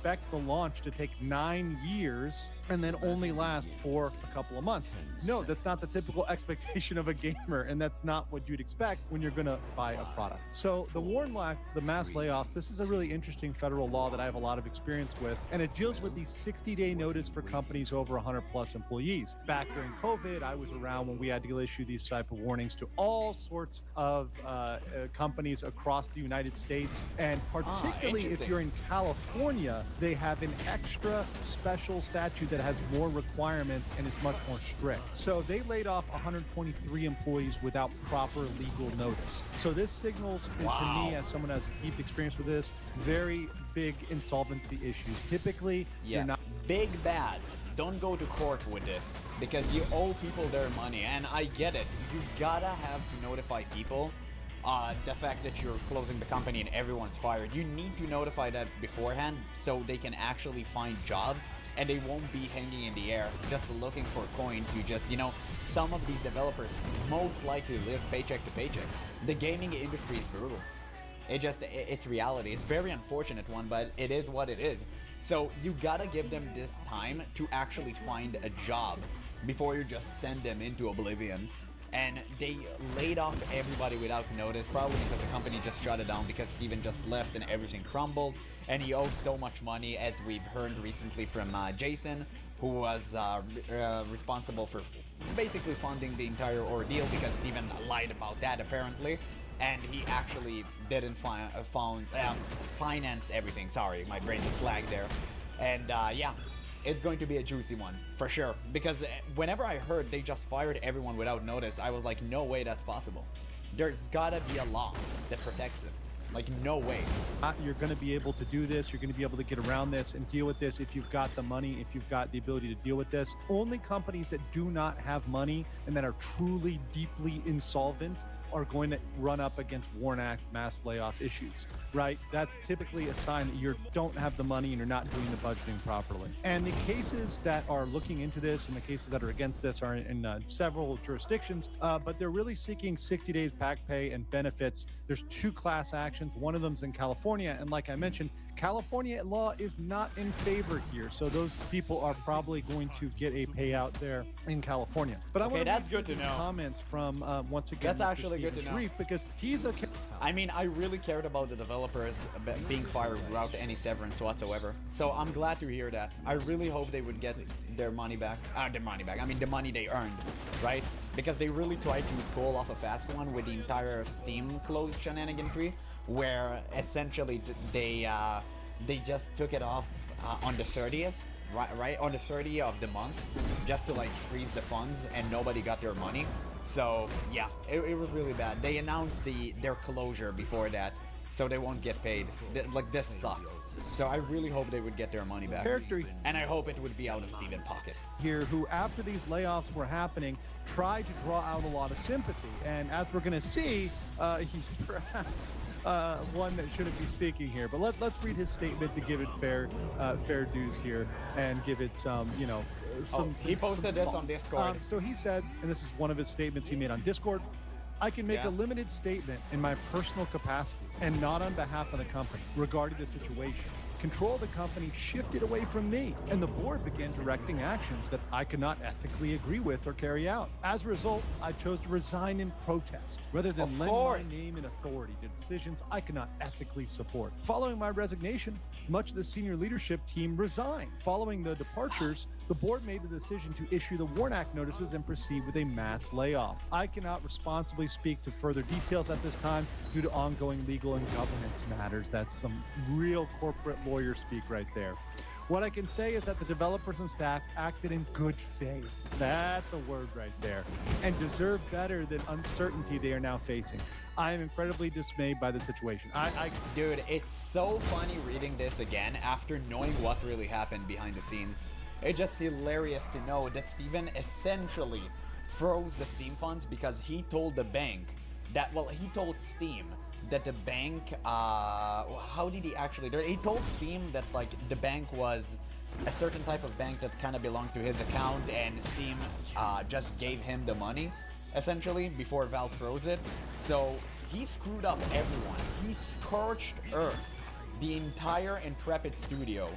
expect the launch to take 9 years and then only last for a couple of months. No, that's not the typical expectation of a gamer, and that's not what you'd expect when you're going to buy a product. So the WARN Act, the mass layoffs, this is a really interesting federal law that I have a lot of experience with, and it deals with the 60-day notice for companies over 100 plus employees. Back during COVID, I was around when we had to issue these type of warnings to all sorts of companies across the United States, and particularly if you're in California, they have an extra special statute that has more requirements and is much more strict. So they laid off 123 employees without proper legal notice. So this signals to me, as someone who has deep experience with this, very big insolvency issues. Typically, you're not big bad. Don't go to court with this because you owe people their money, and I get it. You gotta have to notify people the fact that you're closing the company and everyone's fired. You need to notify that beforehand so they can actually find jobs and they won't be hanging in the air just looking for a coin to just, you know, some of these developers most likely live paycheck to paycheck. The gaming industry is brutal. It's reality. It's a very unfortunate one, but it is what it is. So you gotta give them this time to actually find a job before you just send them into oblivion. And they laid off everybody without notice, probably because the company just shut it down because Steven just left and everything crumbled. And he owes so much money, as we've heard recently from Jason, who was responsible for basically funding the entire ordeal because Steven lied about that apparently. And he actually didn't finance everything. Sorry, my brain just lagged there. And yeah, it's going to be a juicy one, for sure. Because whenever I heard they just fired everyone without notice, I was like, no way that's possible. There's gotta be a law that protects it. Like, no way. You're going to be able to do this. You're going to be able to get around this and deal with this if you've got the money, if you've got the ability to deal with this. Only companies that do not have money and that are truly deeply insolvent are going to run up against WARN Act mass layoff issues, right? That's typically a sign that you don't have the money and you're not doing the budgeting properly. And the cases that are looking into this and the cases that are against this are in several jurisdictions, but they're really seeking 60 days back pay and benefits. There's 2 class actions. One of them's in California. And like I mentioned, California law is not in favor here. So those people are probably going to get a payout there in California. But I want to that's good to know. Comments from, once again, that's actually good to know. Because he's a... I mean, I really cared about the developers being fired without any severance whatsoever. So I'm glad to hear that. I really hope they would get their money back. I mean, the money they earned, right? Because they really tried to pull off a fast one with the entire Steam closed shenanigan tree, where essentially they just took it off on the 30th, right on the 30th of the month, just to like freeze the funds, and nobody got their money. So yeah, it was really bad. They announced their closure before that, so they won't get paid. Like, this sucks. So I really hope they would get their money back. And I hope it would be out of Steven's pocket. Here, who after these layoffs were happening, tried to draw out a lot of sympathy. And as we're going to see, he's perhaps one that shouldn't be speaking here. But let's read his statement to give it fair dues here and give it some, you know, he posted this on Discord. So he said, and this is one of his statements he made on Discord, I can make a limited statement in my personal capacity and not on behalf of the company regarding the situation. Control of the company shifted away from me, and the board began directing actions that I could not ethically agree with or carry out. As a result, I chose to resign in protest, rather than lend my name and authority to decisions I could not ethically support. Following my resignation, much of the senior leadership team resigned. Following the departures, the board made the decision to issue the WARN Act notices and proceed with a mass layoff. I cannot responsibly speak to further details at this time due to ongoing legal and governance matters. That's some real corporate lawyer speak right there. What I can say is that the developers and staff acted in good faith. That's a word right there. And deserve better than uncertainty they are now facing. I am incredibly dismayed by the situation. Dude, it's so funny reading this again after knowing what really happened behind the scenes. It's just hilarious to know that Steven essentially froze the Steam funds because he told the bank that, well, he told Steam that the bank, how did he actually do it? He told Steam that, like, the bank was a certain type of bank that kind of belonged to his account, and Steam just gave him the money, essentially, before Valve froze it. So he screwed up everyone. He scorched earth, the entire Intrepid studio,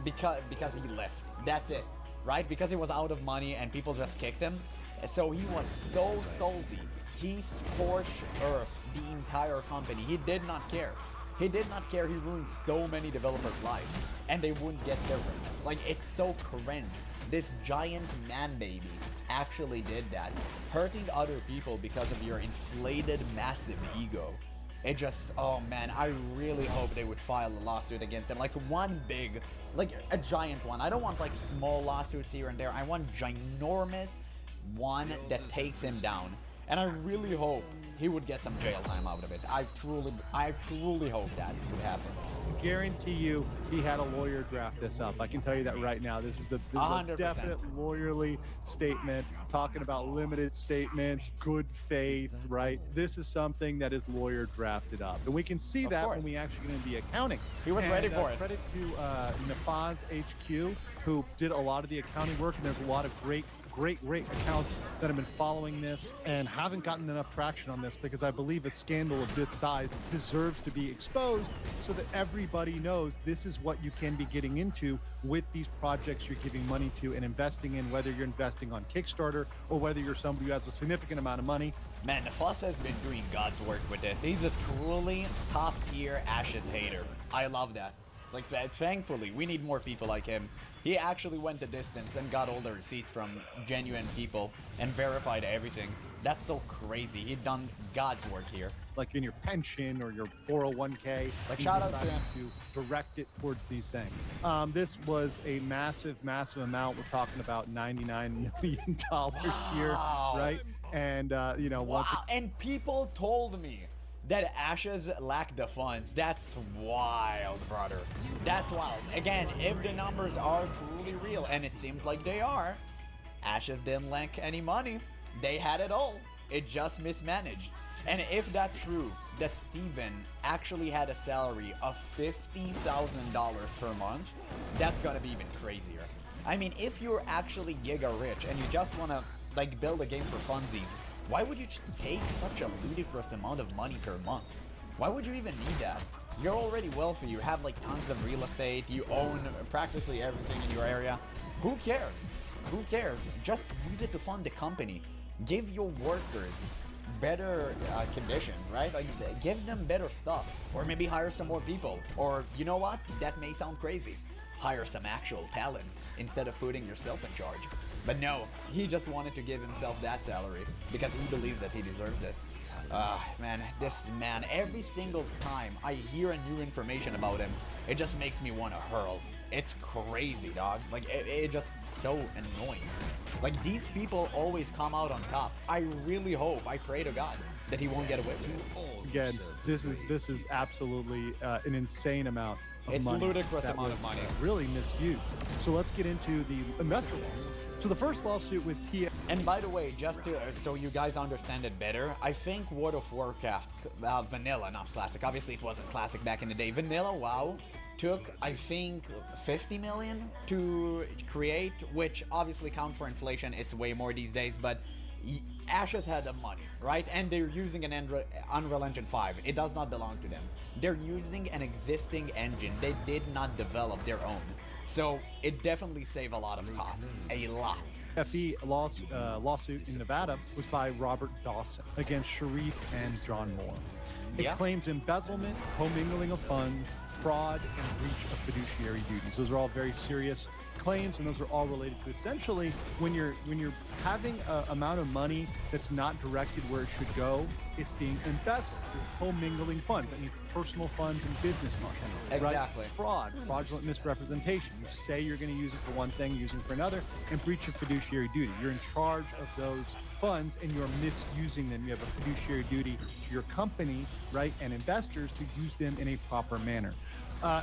because he left. That's it, right? Because he was out of money and people just kicked him. So he was so salty. He scorched earth the entire company. He did not care. He did not care. He ruined so many developers' lives, and they wouldn't get servers. Like, it's so cringe. This giant man baby actually did that, hurting other people because of your inflated, massive ego. It just, oh man, I really hope they would file a lawsuit against him. Like one big, like a giant one. I don't want like small lawsuits here and there. I want ginormous one that takes him down. And I really hope he would get some jail time out of it. I truly hope that would happen. Guarantee you he had a lawyer draft this up. I can tell you that right now. This is a 100%. definite lawyerly statement talking about limited statements, good faith, right? This is something that is lawyer drafted up. And we can see that when we actually get into the accounting. He was ready for it. Credit to Nafaz HQ, who did a lot of the accounting work, and there's a lot of great accounts that have been following this and haven't gotten enough traction on this, because I believe a scandal of this size deserves to be exposed so that everybody knows this is what you can be getting into with these projects you're giving money to and investing in, whether you're investing on Kickstarter or whether you're somebody who has a significant amount of money. Man, Nafaz has been doing God's work with this. He's a truly top-tier Ashes hater. I love that. Like, thankfully, we need more people like him. He actually went the distance and got all the receipts from genuine people and verified everything. That's so crazy. He'd done God's work here. Like in your pension or your 401k, like he shout out decided to him. to direct it towards these things. This was a massive amount. We're talking about $99 million here, right? And you know, wow. And people told me that Ashes lacked the funds. That's wild, brother. That's wild. Again, if the numbers are truly real, and it seems like they are, Ashes didn't lack any money. They had it all. It just mismanaged. And if that's true, that Steven actually had a salary of $50,000 per month, that's gonna be even crazier. I mean, if you're actually giga rich and you just wanna like build a game for funsies, why would you take such a ludicrous amount of money per month? Why would you even need that? You're already wealthy. You have like tons of real estate. You own practically everything in your area. Who cares? Who cares? Just use it to fund the company. Give your workers better conditions, right? Like, give them better stuff. Or maybe hire some more people. Or, you know what? That may sound crazy. Hire some actual talent instead of putting yourself in charge. But no, he just wanted to give himself that salary because he believes that he deserves it. Man, this man, every single time I hear a new information about him, it just makes me want to hurl. It's crazy, dog. Like, it just so annoying. Like, these people always come out on top. I really hope, I pray to God, that he won't get away with this. Again, this is absolutely an insane amount of it's money. It's ludicrous amount of money. Really misused. So let's get into the investor lawsuits. So the first lawsuit with TF. And by the way, just to, so you guys understand it better, I think World of Warcraft, vanilla, not classic. Obviously, it wasn't classic back in the day. Vanilla WoW took, I think, 50 million to create, which obviously count for inflation. It's way more these days, but Ashes had the money, right? And they're using an Unreal Engine 5. It does not belong to them. They're using an existing engine. They did not develop their own. So it definitely saved a lot of cost. A lot. FE lawsuit in Nevada was by Robert Dawson against Sharif and John Moore. It claims embezzlement, commingling of funds, fraud, and breach of fiduciary duties. Those are all very serious claims, and those are all related to essentially when you're having an amount of money that's not directed where it should go, it's being embezzled. You're commingling funds. That means personal funds and business funds. Exactly. Right? Fraud, fraudulent misrepresentation. You say you're going to use it for one thing, using it for another, and breach of fiduciary duty. You're in charge of those funds and you're misusing them. You have a fiduciary duty to your company, right, and investors to use them in a proper manner.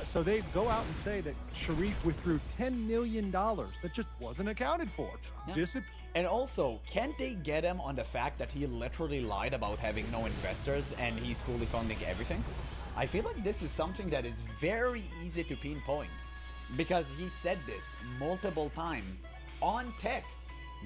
So they go out and say that Sharif withdrew $10 million that just wasn't accounted for. And also, can't they get him on the fact that he literally lied about having no investors and he's fully funding everything? I feel like this is something that is very easy to pinpoint because he said this multiple times on text.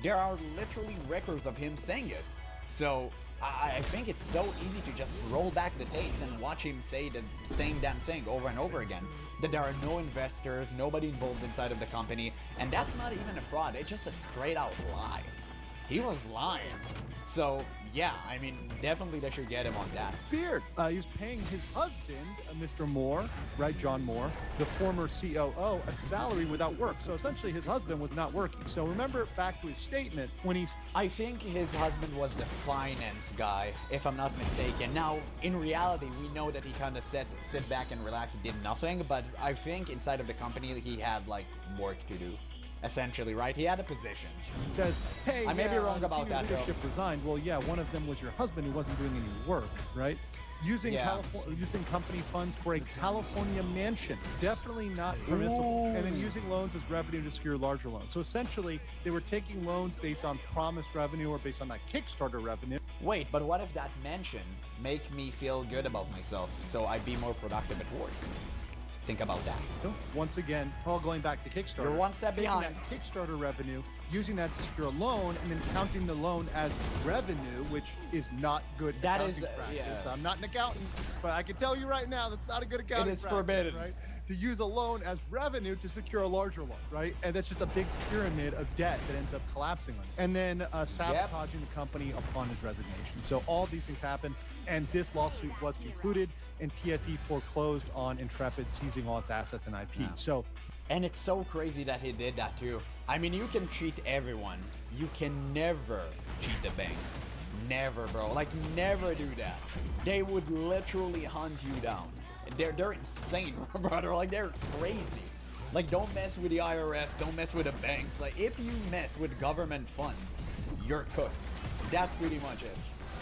There are literally records of him saying it. So I think it's so easy to just roll back the tapes and watch him say the same damn thing over and over again. That there are no investors, nobody involved inside of the company, and that's not even a fraud, it's just a straight out lie. He was lying. So yeah, I mean, definitely they should get him on that. Beard. He was paying his husband, Mr. Moore, right, John Moore, the former COO, a salary without work. So essentially his husband was not working. So remember back to his statement when he's... I think his husband was the finance guy, if I'm not mistaken. Now, in reality, we know that he kind of sit back and relax and did nothing, but I think inside of the company he had like work to do. Essentially, right? He had a position. Says, hey, I may be wrong about senior that, though. leadership resigned. Well, yeah, one of them was your husband who wasn't doing any work, right? Using using company funds for a California mansion, definitely not permissible. And then using loans as revenue to secure larger loans. So essentially, they were taking loans based on promised revenue or based on that Kickstarter revenue. Wait, but what if that mention make me feel good about myself so I be more productive at work? Think about that. So once again, all going back to Kickstarter. You're one step taking behind. that Kickstarter revenue, using that to secure a loan, and then counting the loan as revenue, which is not good That accounting is, practice. yeah. I'm not an accountant, but I can tell you right now that's not a good accounting is practice. forbidden. Right? To use a loan as revenue to secure a larger loan, right? And that's just a big pyramid of debt that ends up collapsing on you. And then sabotaging the company upon his resignation. So all these things happened, and this lawsuit was concluded, and TFE foreclosed on Intrepid, seizing all its assets and IP. Yeah. So, And it's so crazy that he did that too. I mean, you can cheat everyone. You can never cheat the bank. Never, bro. Like, never do that. They would literally hunt you down. They're insane, brother. Like, they're crazy. Like, don't mess with the IRS. Don't mess with the banks. Like, if you mess with government funds, you're cooked. That's pretty much it.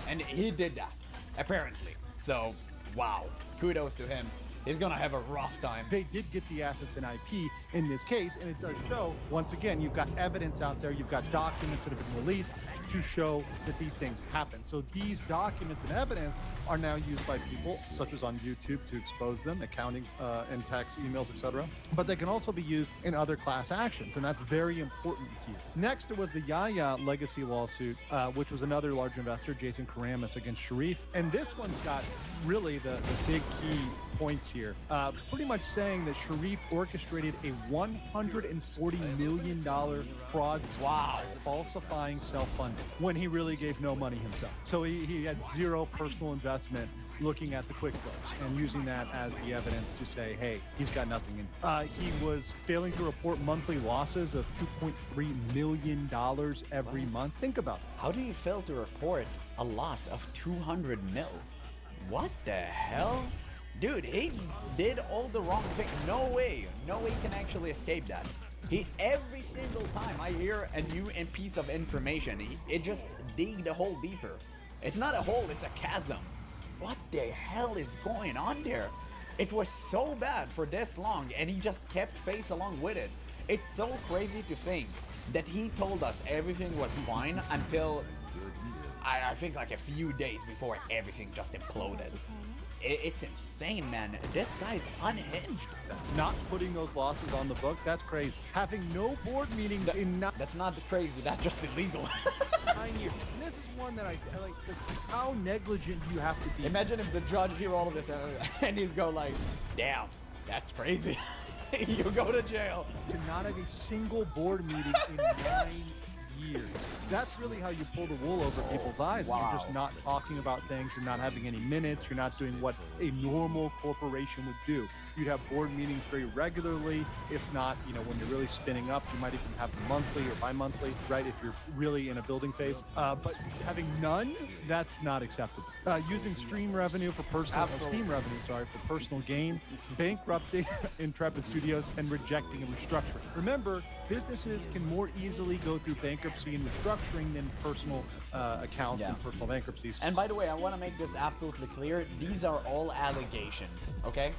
And he did that, apparently. So, wow. Kudos to him. He's gonna have a rough time. they did get the assets and IP in this case, and it does show, once again, you've got evidence out there, you've got documents that have been released to show that these things happen. So these documents and evidence are now used by people, such as on YouTube, to expose them, accounting and tax emails, etc. But they can also be used in other class actions, and that's very important here. Next, there was the Yaya legacy lawsuit, which was another large investor, Jason Karamis, against Sharif. And this one's got really the big key points here. Pretty much saying that Sharif orchestrated a $140 million fraud scheme, falsifying self-funding when he really gave no money himself. So he had zero personal investment, looking at the QuickBooks and using that as the evidence to say, hey, he's got nothing in. He was failing to report monthly losses of $2.3 million every month. Think about that. How do you fail to report a loss of 200 mil? What the hell? Dude, he did all the wrong thing. No way he can actually escape that. Every single time I hear a new piece of information, it just dig the hole deeper. It's not a hole, it's a chasm. What the hell is going on there? It was so bad for this long, and he just kept face along with it. It's so crazy to think that he told us everything was fine until I think like a few days before everything just imploded. It's insane, man. This guy's unhinged. Not putting those losses on the book, that's crazy. Having no board meetings in That's not crazy, that's just illegal. 9 years. And this is one that I like. How negligent do you have to be? Imagine if the judge hear all of this and he's go like, damn, that's crazy. You go to jail. To not have a single board meeting in 9 years. That's really how you pull the wool over people's eyes. Wow. You're just not talking about things. You're not having any minutes. You're not doing what a normal corporation would do. You'd have board meetings very regularly. If not, when you're really spinning up, you might even have them monthly or bi-monthly, right? If you're really in a building phase. But having none, that's not acceptable. Using Steam revenue for personal gain, bankrupting Intrepid Studios, and rejecting and restructuring. Remember, businesses can more easily go through bankruptcy and restructuring than personal accounts and personal bankruptcies. And by the way, I want to make this absolutely clear. These are all allegations, okay?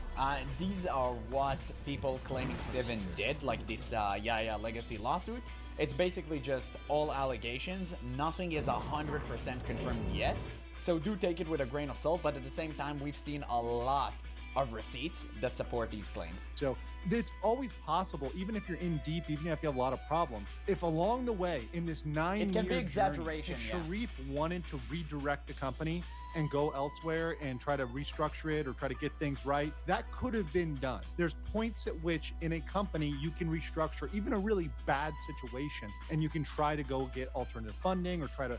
These are what people claiming Steven did, like this Yaya legacy lawsuit. It's basically just all allegations. Nothing is 100% confirmed yet. So do take it with a grain of salt, but at the same time, we've seen a lot of receipts that support these claims. So it's always possible, even if you're in deep, even if you have a lot of problems, if along the way in this 9 year It can be journey, exaggeration, if yeah. Shareef wanted to redirect the company and go elsewhere and try to restructure it or try to get things right, that could have been done. There's points at which in a company you can restructure even a really bad situation, and you can try to go get alternative funding or try to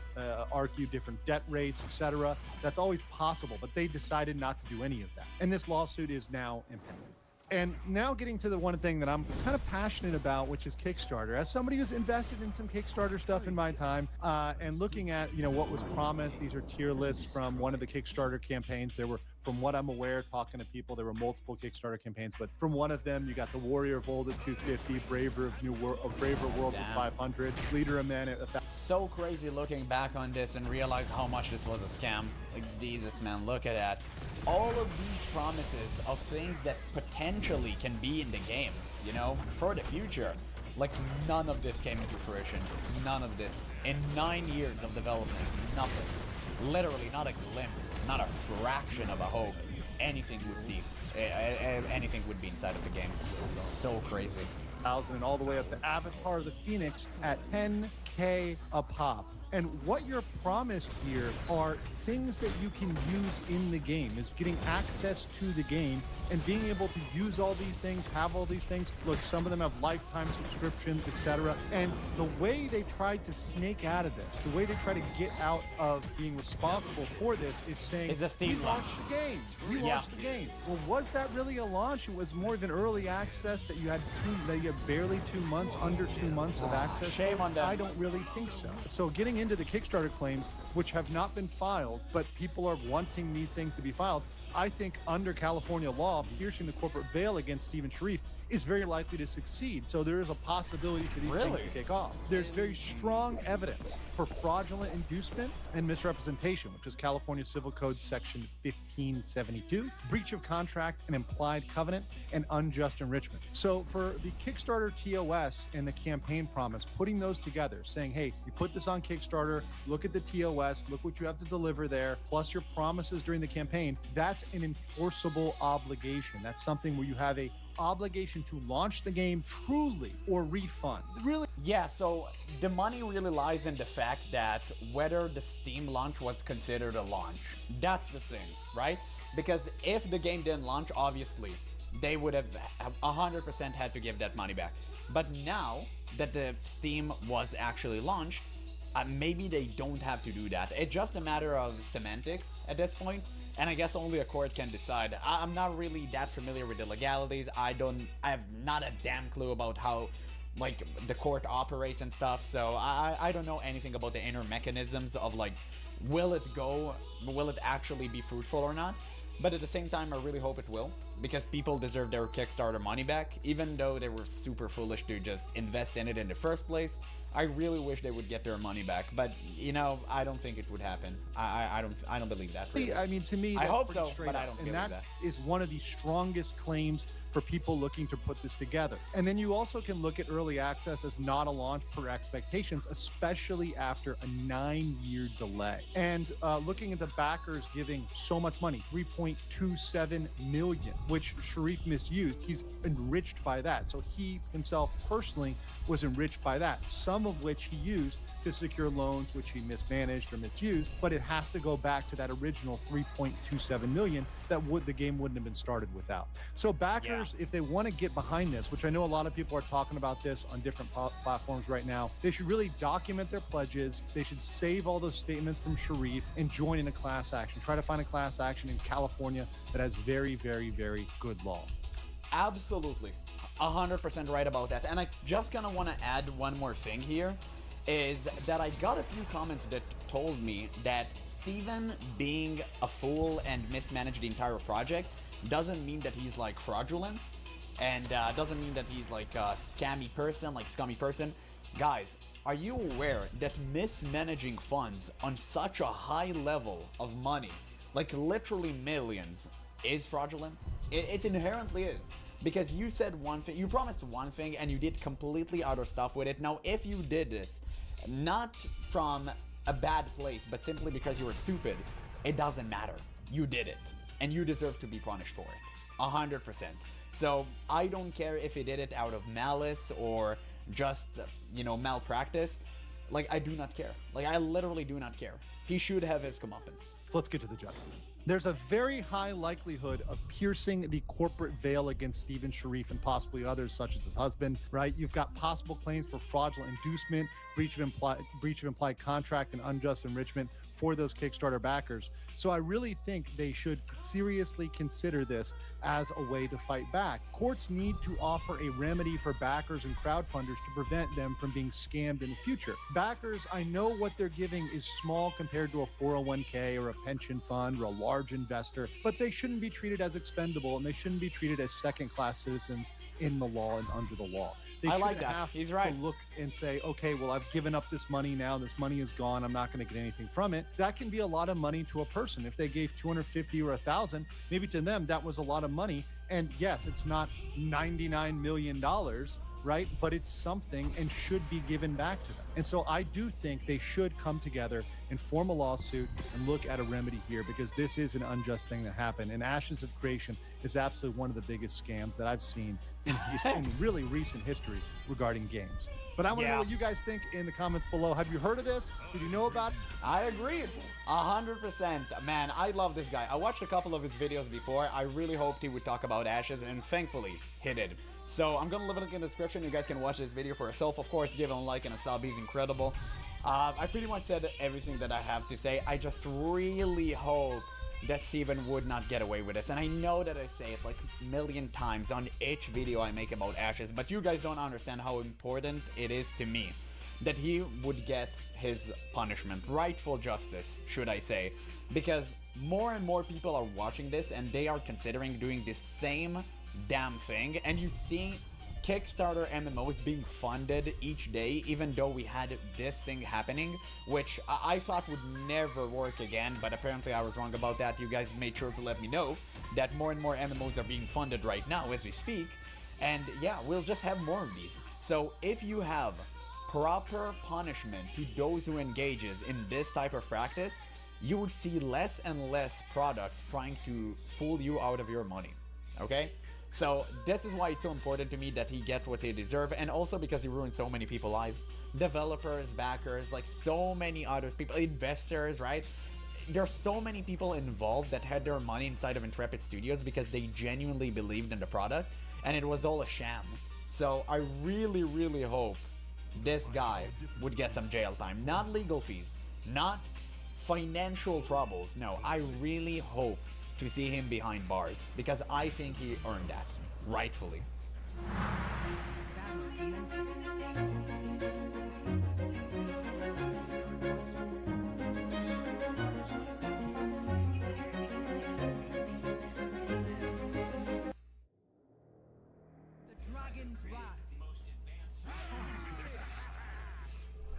argue different debt rates, etc. That's always possible, but they decided not to do any of that. And this lawsuit is now impending. And now getting to the one thing that I'm kind of passionate about, which is Kickstarter. As somebody who's invested in some Kickstarter stuff in my time, and looking at, what was promised, these are tier lists from one of the Kickstarter campaigns. There were, from what I'm aware, talking to people, there were multiple Kickstarter campaigns, but from one of them, you got the Warrior of Old at 250, Braver Worlds at 500, Leader of Men at 1,000. So crazy looking back on this and realize how much this was a scam. Like, Jesus, man, look at that. All of these promises of things that potentially can be in the game, for the future. Like, none of this came into fruition. None of this. In 9 years of development, nothing. Literally, not a glimpse, not a fraction of a hope. Anything would see. Anything would be inside of the game. So crazy. And all the way up to Avatar of the Phoenix at 10K a pop. And what you're promised here are things that you can use in the game, is getting access to the game and being able to use all these things, have all these things. Look, some of them have lifetime subscriptions, etc. And the way they tried to snake out of this, the way they try to get out of being responsible for this is saying, It's a Steam we launch. launched the game. We launched the game. Well, was that really a launch? It was more of an early access that you had barely 2 months, under 2 months of access. Shame on them. I don't really think so. So getting into the Kickstarter claims, which have not been filed, but people are wanting these things to be filed, I think under California law, piercing the corporate veil against Stephen Shareef is very likely to succeed. So there is a possibility for these things to kick off. There's very strong evidence for fraudulent inducement and misrepresentation, which is California Civil Code Section 1572, breach of contract and implied covenant, and unjust enrichment. So for the Kickstarter TOS and the campaign promise, putting those together, saying, hey, you put this on Kickstarter, look at the TOS, look what you have to deliver there, plus your promises during the campaign, that's an enforceable obligation. That's something where you have a obligation to launch the game truly or refund. Really? Yeah, so the money really lies in the fact that whether the Steam launch was considered a launch. That's the thing, right? Because if the game didn't launch, obviously, they would have 100% had to give that money back. But now that the Steam was actually launched, maybe they don't have to do that. It's just a matter of semantics at this point. And I guess only a court can decide. I'm not really that familiar with the legalities. I have not a damn clue about how, like, the court operates and stuff. So I don't know anything about the inner mechanisms of, like, will it actually be fruitful or not? But at the same time, I really hope it will, because people deserve their Kickstarter money back, even though they were super foolish to just invest in it in the first place. I really wish they would get their money back, but I don't think it would happen. I don't believe that. Really. I mean, to me, I that's hope pretty so, straight but up. I don't and believe that that. is one of the strongest claims for people looking to put this together. And then you also can look at early access as not a launch per expectations, especially after a 9-year delay. And looking at the backers giving so much money, $3.27 million, which Shareef misused. He's enriched by that. So he himself personally was enriched by that, some of which he used to secure loans, which he mismanaged or misused, but it has to go back to that original $3.27 million that the game wouldn't have been started without. So backers, if they want to get behind this, which I know a lot of people are talking about this on different platforms right now, they should really document their pledges. They should save all those statements from Shareef and join in a class action. Try to find a class action in California that has very, very, very good law. Absolutely. 100% right about that. And I just kind of want to add one more thing here, is that I got a few comments that told me that Steven being a fool and mismanaged the entire project doesn't mean that he's like fraudulent, and doesn't mean that he's like a scummy person. Guys, are you aware that mismanaging funds on such a high level of money, like literally millions, is fraudulent? It inherently is. Because you said one thing, you promised one thing, and you did completely other stuff with it. Now, if you did this, not from a bad place, but simply because you were stupid, it doesn't matter. You did it, and you deserve to be punished for it. 100%. So I don't care if he did it out of malice or just, you know, malpractice. Like, I do not care. Like, I literally do not care. He should have his comeuppance. So let's get to the judgment. There's a very high likelihood of piercing the corporate veil against Steven Sharif and possibly others, such as his husband, right? You've got possible claims for fraudulent inducement, breach of implied contract, and unjust enrichment for those Kickstarter backers. So I really think they should seriously consider this as a way to fight back. Courts need to offer a remedy for backers and crowdfunders to prevent them from being scammed in the future. Backers, I know what they're giving is small compared to a 401k or a pension fund or a large investor, but they shouldn't be treated as expendable and they shouldn't be treated as second-class citizens in the law and under the law. They I like shouldn't that. have He's right. to look and say, okay, well, I've given up this money now. This money is gone. I'm not going to get anything from it. That can be a lot of money to a person. If they gave 250 or 1,000, maybe to them that was a lot of money. And yes, it's not $99 million, right? But it's something and should be given back to them. And so I do think they should come together and form a lawsuit and look at a remedy here, because this is an unjust thing that happened. And Ashes of Creation is absolutely one of the biggest scams that I've seen in really recent history regarding games. But I want to know what you guys think in the comments below. Have you heard of this? Did you know about it? I agree. 100%. Man, I love this guy. I watched a couple of his videos before. I really hoped he would talk about Ashes, and thankfully, he did. So I'm going to leave a link in the description. You guys can watch this video for yourself. Of course, give him a like and a sub. He's incredible. I pretty much said everything that I have to say. I just really hope that Steven would not get away with this. And I know that I say it like a million times on each video I make about Ashes, but you guys don't understand how important it is to me that he would get his punishment, rightful justice, should I say, because more and more people are watching this and they are considering doing the same damn thing. And you see Kickstarter MMOs being funded each day, even though we had this thing happening, which I thought would never work again, but apparently I was wrong about that. You guys made sure to let me know that more and more MMOs are being funded right now as we speak, and yeah, we'll just have more of these. So if you have proper punishment to those who engages in this type of practice, you would see less and less products trying to fool you out of your money, okay? So this is why it's so important to me that he gets what he deserves, and also because he ruined so many people's lives. Developers, backers, like so many others, people, investors, right? There's so many people involved that had their money inside of Intrepid Studios because they genuinely believed in the product, and it was all a sham. So I really, really hope this guy would get some jail time. Not legal fees, not financial troubles. No, I really hope to see him behind bars, because I think he earned that, rightfully.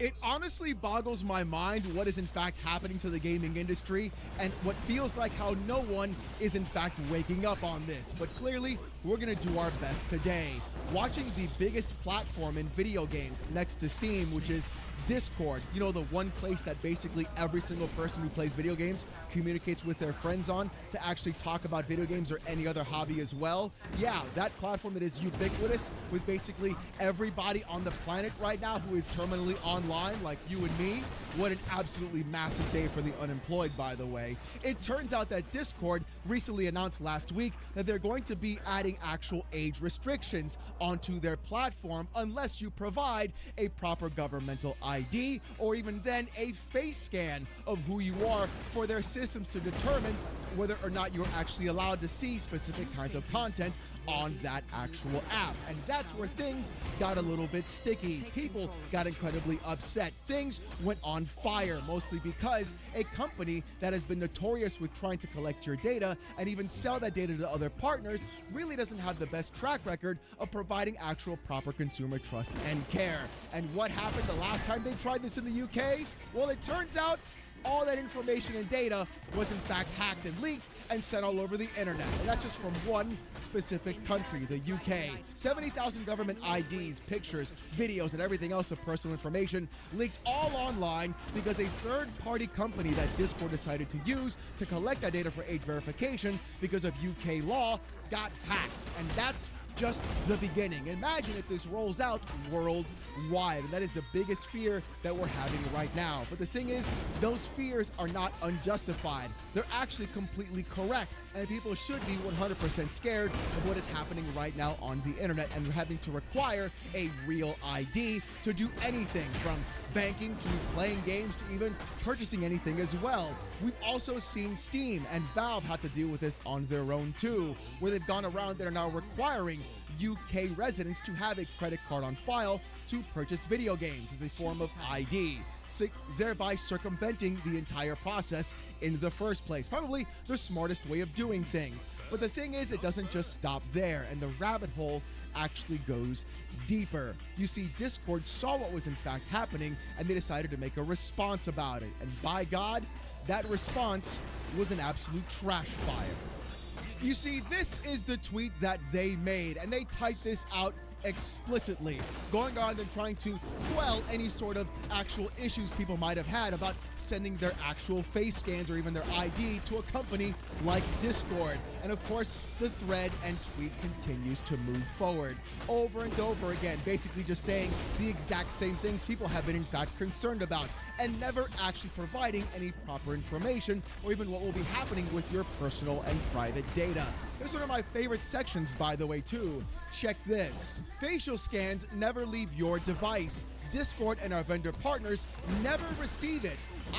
It honestly boggles my mind what is in fact happening to the gaming industry, and what feels like how no one is in fact waking up on this. But clearly, we're gonna do our best today. Watching the biggest platform in video games next to Steam, which is Discord, you know, the one place that basically every single person who plays video games communicates with their friends on to actually talk about video games or any other hobby as well. Yeah, that platform that is ubiquitous with basically everybody on the planet right now who is terminally online, like you and me. What an absolutely massive day for the unemployed, by the way. It turns out that Discord recently announced last week that they're going to be adding actual age restrictions onto their platform unless you provide a proper governmental ID, or even then a face scan of who you are for their systems to determine whether or not you're actually allowed to see specific kinds of content on that actual app. And that's where things got a little bit sticky. People got incredibly upset. Things went on fire, mostly because a company that has been notorious with trying to collect your data and even sell that data to other partners really doesn't have the best track record of providing actual proper consumer trust and care. And what happened the last time they tried this in the UK? Well, it turns out all that information and data was in fact hacked and leaked and sent all over the internet. And that's just from one specific country, the UK. 70,000 government IDs, pictures, videos, and everything else of personal information leaked all online because a third-party company that Discord decided to use to collect that data for age verification because of UK law got hacked. And that's just the beginning. Imagine if this rolls out worldwide, and that is the biggest fear that we're having right now. But the thing is, those fears are not unjustified. They're actually completely correct, and people should be 100% scared of what is happening right now on the internet and having to require a real ID to do anything from banking to playing games to even purchasing anything as well. We've also seen Steam and Valve have to deal with this on their own too, where they've gone around and are now requiring UK residents to have a credit card on file to purchase video games as a form of ID, thereby circumventing the entire process in the first place. Probably the smartest way of doing things. But the thing is, it doesn't just stop there, and the rabbit hole actually goes deeper. You see, Discord saw what was in fact happening, and they decided to make a response about it. And by God, that response was an absolute trash fire. You see, this is the tweet that they made, and they typed this out explicitly, going on and trying to quell any sort of actual issues people might have had about sending their actual face scans or even their ID to a company like Discord. And of course, the thread and tweet continues to move forward over and over again, basically just saying the exact same things people have been in fact concerned about, and never actually providing any proper information or even what will be happening with your personal and private data. Here's one of my favorite sections, by the way, too. Check this. Facial scans never leave your device. Discord and our vendor partners never receive it.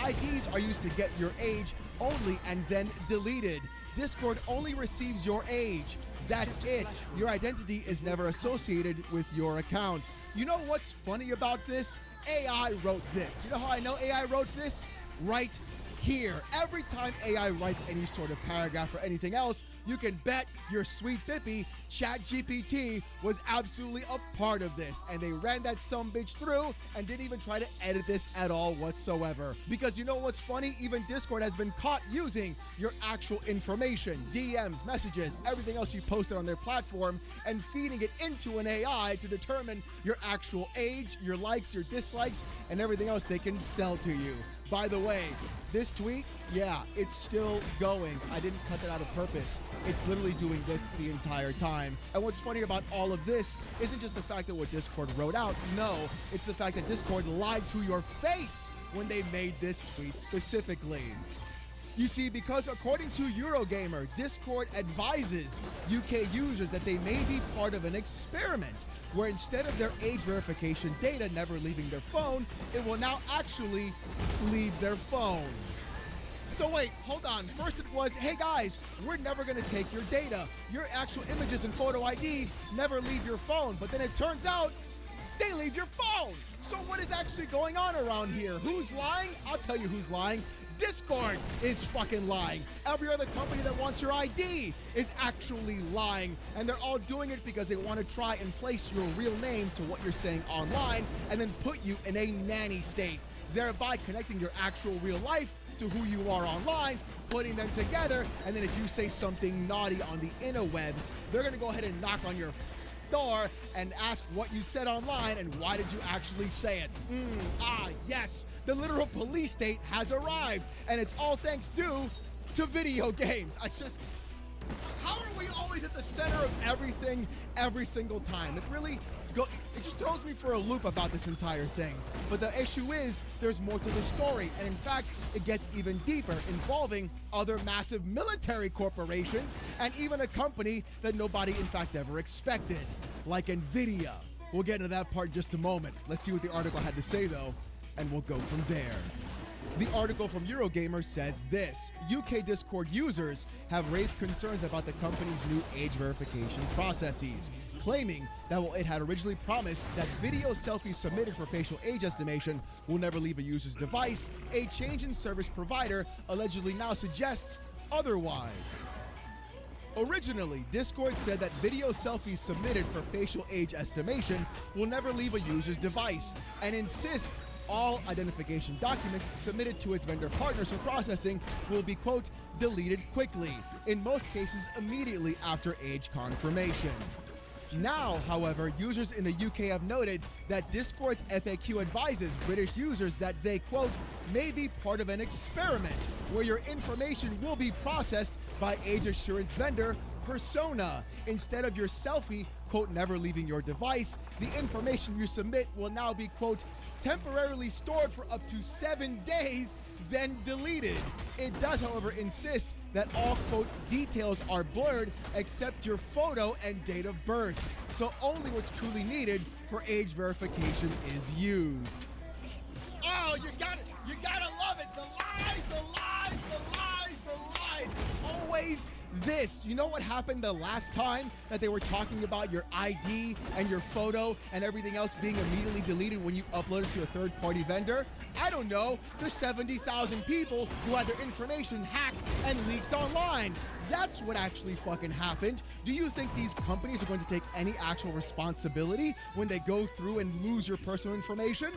IDs are used to get your age only and then deleted. Discord only receives your age. That's it. Your identity is never associated with your account. You know what's funny about this? AI wrote this. You know how I know AI wrote this? Right here. Every time AI writes any sort of paragraph or anything else, you can bet your sweet bippy ChatGPT was absolutely a part of this, and they ran that sumbitch through and didn't even try to edit this at all whatsoever. Because you know what's funny? Even Discord has been caught using your actual information, DMs, messages, everything else you posted on their platform, and feeding it into an AI to determine your actual age, your likes, your dislikes, and everything else they can sell to you. By the way, this tweet, yeah, it's still going. I didn't cut that out of purpose. It's literally doing this the entire time. And what's funny about all of this isn't just the fact that what Discord wrote out. No, it's the fact that Discord lied to your face when they made this tweet specifically. You see, because according to Eurogamer, Discord advises UK users that they may be part of an experiment where instead of their age verification data never leaving their phone, it will now actually leave their phone. So wait, hold on. First it was, hey guys, we're never gonna take your data. Your actual images and photo ID never leave your phone. But then it turns out they leave your phone. So what is actually going on around here? Who's lying? I'll tell you who's lying. Discord is fucking lying. Every other company that wants your ID is actually lying. And they're all doing it because they want to try and place your real name to what you're saying online and then put you in a nanny state, thereby connecting your actual real life to who you are online, putting them together, and then if you say something naughty on the interwebs, they're gonna go ahead and knock on your door and ask what you said online and why did you actually say it. Yes, the literal police state has arrived, and it's all thanks due to video games. How are we always at the center of everything every single time? It just throws me for a loop about this entire thing. But the issue is, there's more to the story, and in fact, it gets even deeper, involving other massive military corporations and even a company that nobody in fact ever expected, like Nvidia. We'll get into that part in just a moment. Let's see what the article had to say though, and we'll go from there. The article from Eurogamer says this: UK Discord users have raised concerns about the company's new age verification processes, claiming that while it had originally promised that video selfies submitted for facial age estimation will never leave a user's device, a change in service provider allegedly now suggests otherwise. Originally, Discord said that video selfies submitted for facial age estimation will never leave a user's device, and insists all identification documents submitted to its vendor partners for processing will be, quote, deleted quickly, in most cases immediately after age confirmation. Now, however, users in the UK have noted that Discord's FAQ advises British users that they, quote, may be part of an experiment where your information will be processed by age assurance vendor Persona. Instead of your selfie, quote, never leaving your device, the information you submit will now be, quote, temporarily stored for up to 7 days, then deleted. It does, however, insist that all, quote, details are blurred except your photo and date of birth. So only what's truly needed for age verification is used. Oh, you gotta love it. The lies, the lies, the lies, the lies. Always this. You know what happened the last time that they were talking about your ID and your photo and everything else being immediately deleted when you upload it to a third-party vendor? I don't know. There's 70,000 people who had their information hacked and leaked online. That's what actually fucking happened. Do you think these companies are going to take any actual responsibility when they go through and lose your personal information?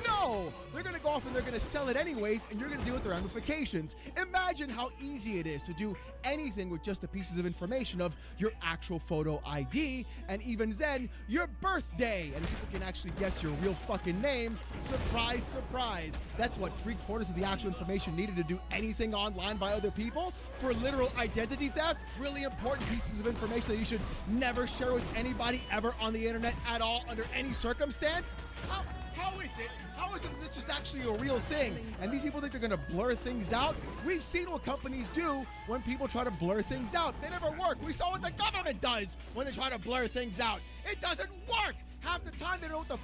No! They're gonna go off and they're gonna sell it anyways, and you're gonna deal with the ramifications. Imagine how easy it is to do anything with just the pieces of information of your actual photo ID, and even then, your birthday. And if people can actually guess your real fucking name, surprise, surprise. That's what 3/4 of the actual information needed to do anything online by other people? For literal identity theft? Really important pieces of information that you should never share with anybody ever on the internet at all under any circumstance? How is it that this is actually a real thing? And these people think they're gonna blur things out? We've seen what companies do when people try to blur things out. They never work. We saw what the government does when they try to blur things out. It doesn't work. Half the time they don't know what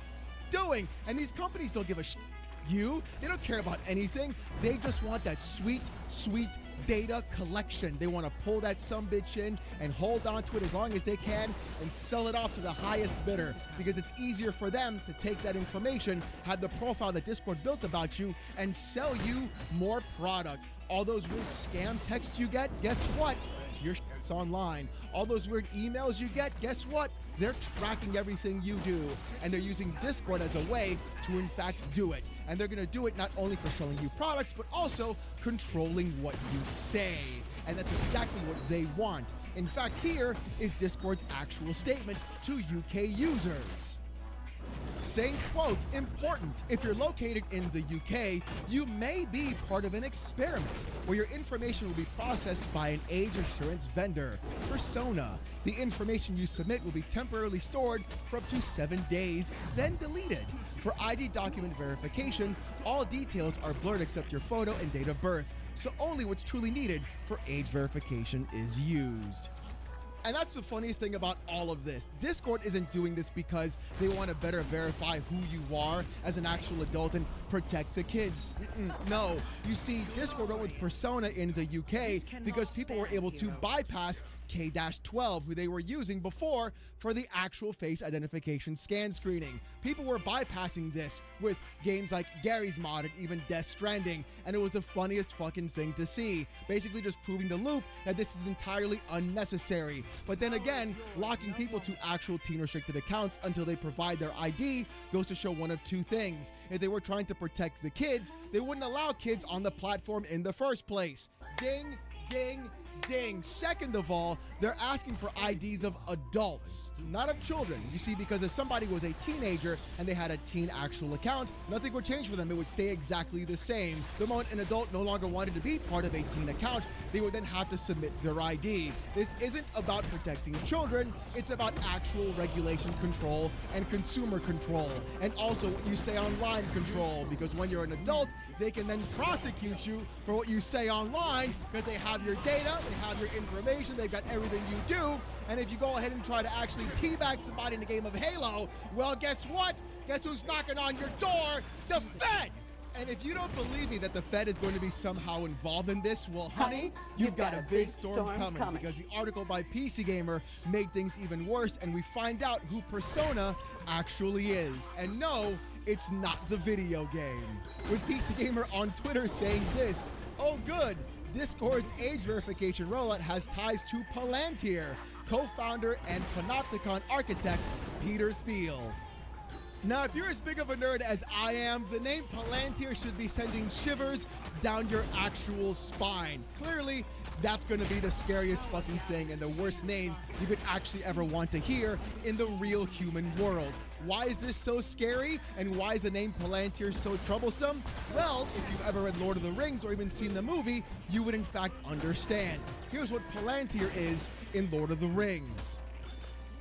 the doing. And these companies don't give a shit. They don't care about anything. They just want that sweet, sweet data collection. They want to pull that sumbitch in and hold on to it as long as they can and sell it off to the highest bidder, because it's easier for them to take that information, have the profile that Discord built about you, and sell you more product. All those weird scam texts you get, guess what? Your shit's online. All those weird emails you get, guess what? They're tracking everything you do, and they're using Discord as a way to, in fact, do it. And they're gonna do it not only for selling you products, but also controlling what you say. And that's exactly what they want. In fact, here is Discord's actual statement to UK users. Saying, quote, important, if you're located in the UK, you may be part of an experiment where your information will be processed by an age assurance vendor, Persona. The information you submit will be temporarily stored for up to 7 days, then deleted. For ID document verification, all details are blurred except your photo and date of birth, so only what's truly needed for age verification is used. And that's the funniest thing about all of this. Discord isn't doing this because they want to better verify who you are as an actual adult and protect the kids. No. You see, Discord went with Persona in the UK because people were able to bypass K-12, who they were using before for the actual face identification scan screening. People were bypassing this with games like Garry's Mod and even Death Stranding, and it was the funniest fucking thing to see. Basically just proving the loop that this is entirely unnecessary. But then again, locking people to actual teen-restricted accounts until they provide their ID goes to show one of two things. If they were trying to protect the kids, they wouldn't allow kids on the platform in the first place. Ding, ding, ding. Second of all, they're asking for IDs of adults, not of children. You see, because if somebody was a teenager and they had a teen actual account, nothing would change for them. It would stay exactly the same. The moment an adult no longer wanted to be part of a teen account, they would then have to submit their ID. This isn't about protecting children. It's about actual regulation control and consumer control, and also what you say online control, because when you're an adult, they can then prosecute you for what you say online because they have your data, they have your information, they've got everything you do. And if you go ahead and try to actually teabag somebody in a game of Halo, well, guess what? Guess who's knocking on your door? The Fed! And if you don't believe me that the Fed is going to be somehow involved in this, well, honey, you've got a big storm coming, because the article by PC Gamer made things even worse, and we find out who Persona actually is. And no, it's not the video game. With PC Gamer on Twitter saying this, oh good, Discord's age verification rollout has ties to Palantir, co-founder and Panopticon architect Peter Thiel. Now, if you're as big of a nerd as I am, the name Palantir should be sending shivers down your actual spine. Clearly, that's going to be the scariest fucking thing and the worst name you could actually ever want to hear in the real human world. Why is this so scary, and why is the name Palantir so troublesome? Well, if you've ever read Lord of the Rings or even seen the movie, you would in fact understand. Here's what Palantir is in Lord of the Rings.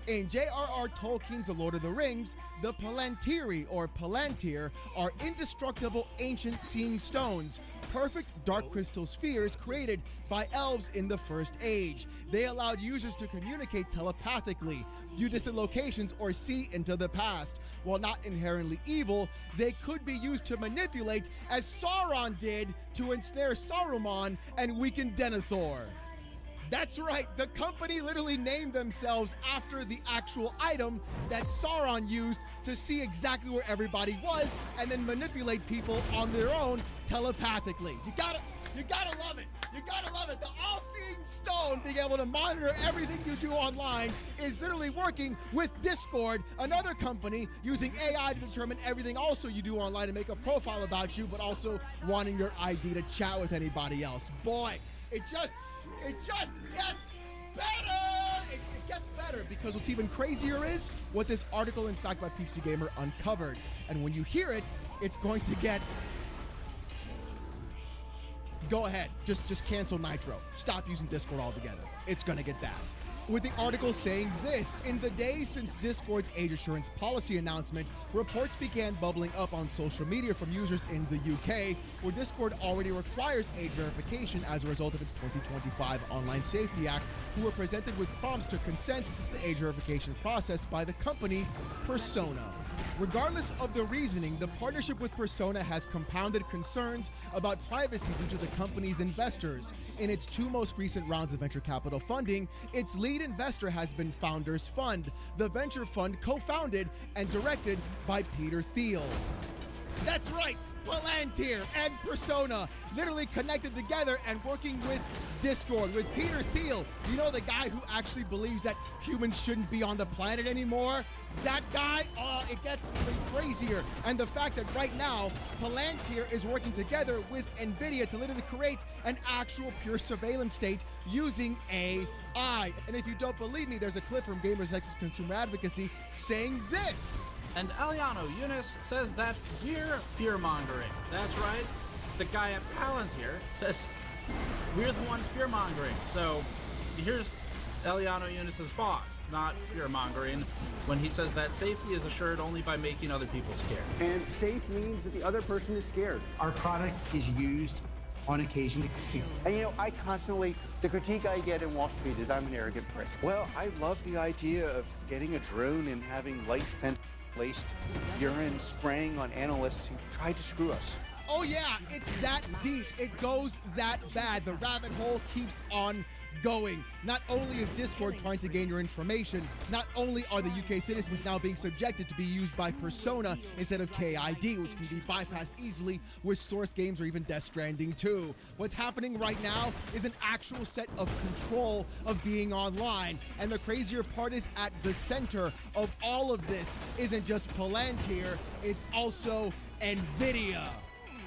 In J.R.R. Tolkien's The Lord of the Rings, the Palantiri, or Palantir, are indestructible ancient seeing stones, perfect dark crystal spheres created by elves in the First Age. They allowed users to communicate telepathically, view distant locations, or see into the past. While not inherently evil, they could be used to manipulate, as Sauron did to ensnare Saruman and weaken Denethor. That's right, the company literally named themselves after the actual item that Sauron used to see exactly where everybody was and then manipulate people on their own telepathically. You gotta love it. You gotta love it. The all-seeing stone being able to monitor everything you do online is literally working with Discord, another company using AI to determine everything also you do online and make a profile about you, but also wanting your ID to chat with anybody else. Boy, it just gets better! It gets better because what's even crazier is what this article, in fact, by PC Gamer uncovered. And when you hear it, it's going to get... Go ahead, just cancel Nitro. Stop using Discord altogether. It's gonna get bad. With the article saying this, in the days since Discord's age assurance policy announcement, reports began bubbling up on social media from users in the UK, where Discord already requires age verification as a result of its 2025 Online Safety Act, who were presented with prompts to consent to age verification process by the company Persona. Regardless of the reasoning, the partnership with Persona has compounded concerns about privacy due to the company's investors. In its two most recent rounds of venture capital funding, its lead investor has been Founders Fund, the venture fund co-founded and directed by Peter Thiel. That's right, Palantir and Persona literally connected together and working with Discord, with Peter Thiel. You know, the guy who actually believes that humans shouldn't be on the planet anymore? That guy, it gets even crazier. And the fact that right now, Palantir is working together with NVIDIA to literally create an actual pure surveillance state using AI. And if you don't believe me, there's a clip from Gamers Nexus Consumer Advocacy saying this. And Eliano Yunus says that we're fear-mongering. That's right. The guy at Palantir says we're the ones fear-mongering. So here's Eliano Yunus's boss, not fear-mongering, when he says that safety is assured only by making other people scared. And safe means that the other person is scared. Our product is used on occasion to compete. And you know, the critique I get in Wall Street is I'm an arrogant prick. Well, I love the idea of getting a drone and having light laced urine spraying on analysts who tried to screw us. Oh yeah, it's that deep. It goes that bad. The rabbit hole keeps on going. Not only is Discord trying to gain your information, not only are the UK citizens now being subjected to be used by Persona instead of KID, which can be bypassed easily with Source Games or even Death Stranding 2. What's happening right now is an actual set of control of being online. And the crazier part is at the center of all of this isn't just Palantir, it's also NVIDIA.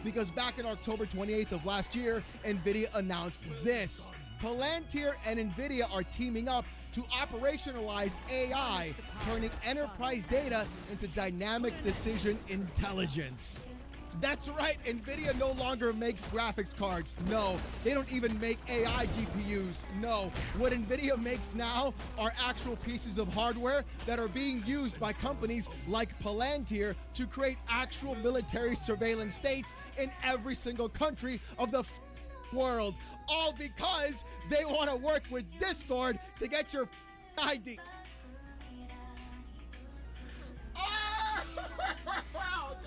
Because back in October 28th of last year, NVIDIA announced this. Palantir and NVIDIA are teaming up to operationalize AI, turning enterprise data into dynamic decision intelligence. That's right, NVIDIA no longer makes graphics cards. No, they don't even make AI GPUs. No, what NVIDIA makes now are actual pieces of hardware that are being used by companies like Palantir to create actual military surveillance states in every single country of the world. All because they want to work with Discord to get your ID. Oh, God.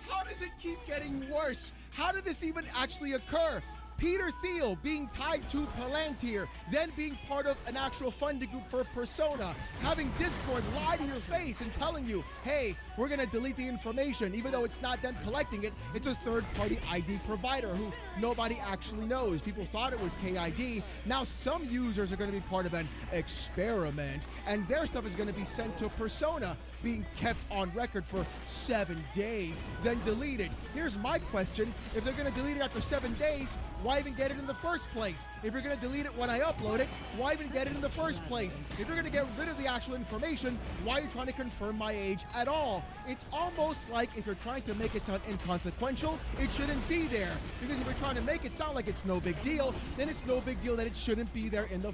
How does it keep getting worse? How did this even actually occur? Peter Thiel being tied to Palantir, then being part of an actual funding group for Persona, having Discord lie to your face and telling you, hey, we're gonna delete the information, even though it's not them collecting it, it's a third-party ID provider who nobody actually knows. People thought it was KID. Now some users are gonna be part of an experiment, and their stuff is gonna be sent to Persona. being kept on record for 7 days, then deleted. Here's my question. If they're going to delete it after 7 days, why even get it in the first place? If you're going to delete it when I upload it, why even get it in the first place? If you're going to get rid of the actual information, why are you trying to confirm my age at all? It's almost like if you're trying to make it sound inconsequential, it shouldn't be there. Because if you're trying to make it sound like it's no big deal, then it's no big deal that it shouldn't be there in the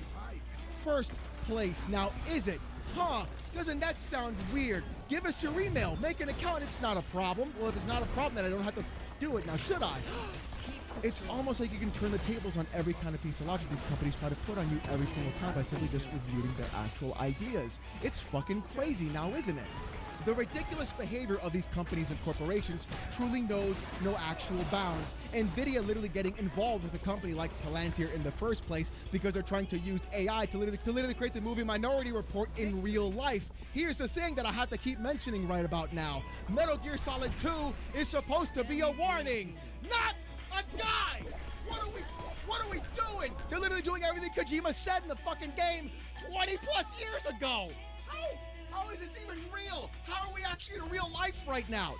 first place. Now, is it? Huh? Doesn't that sound weird? Give us your email. Make an account. It's not a problem. Well, if it's not a problem, then I don't have to do it. Now, should I? It's almost like you can turn the tables on every kind of piece of logic these companies try to put on you every single time by simply just reviewing their actual ideas. It's fucking crazy now, isn't it? The ridiculous behavior of these companies and corporations truly knows no actual bounds. NVIDIA literally getting involved with a company like Palantir in the first place because they're trying to use AI to literally create the movie Minority Report in real life. Here's the thing that I have to keep mentioning right about now. Metal Gear Solid 2 is supposed to be a warning, not a guide! What are we doing? They're literally doing everything Kojima said in the fucking game 20 plus years ago! How is this even real? How are we actually in real life right now?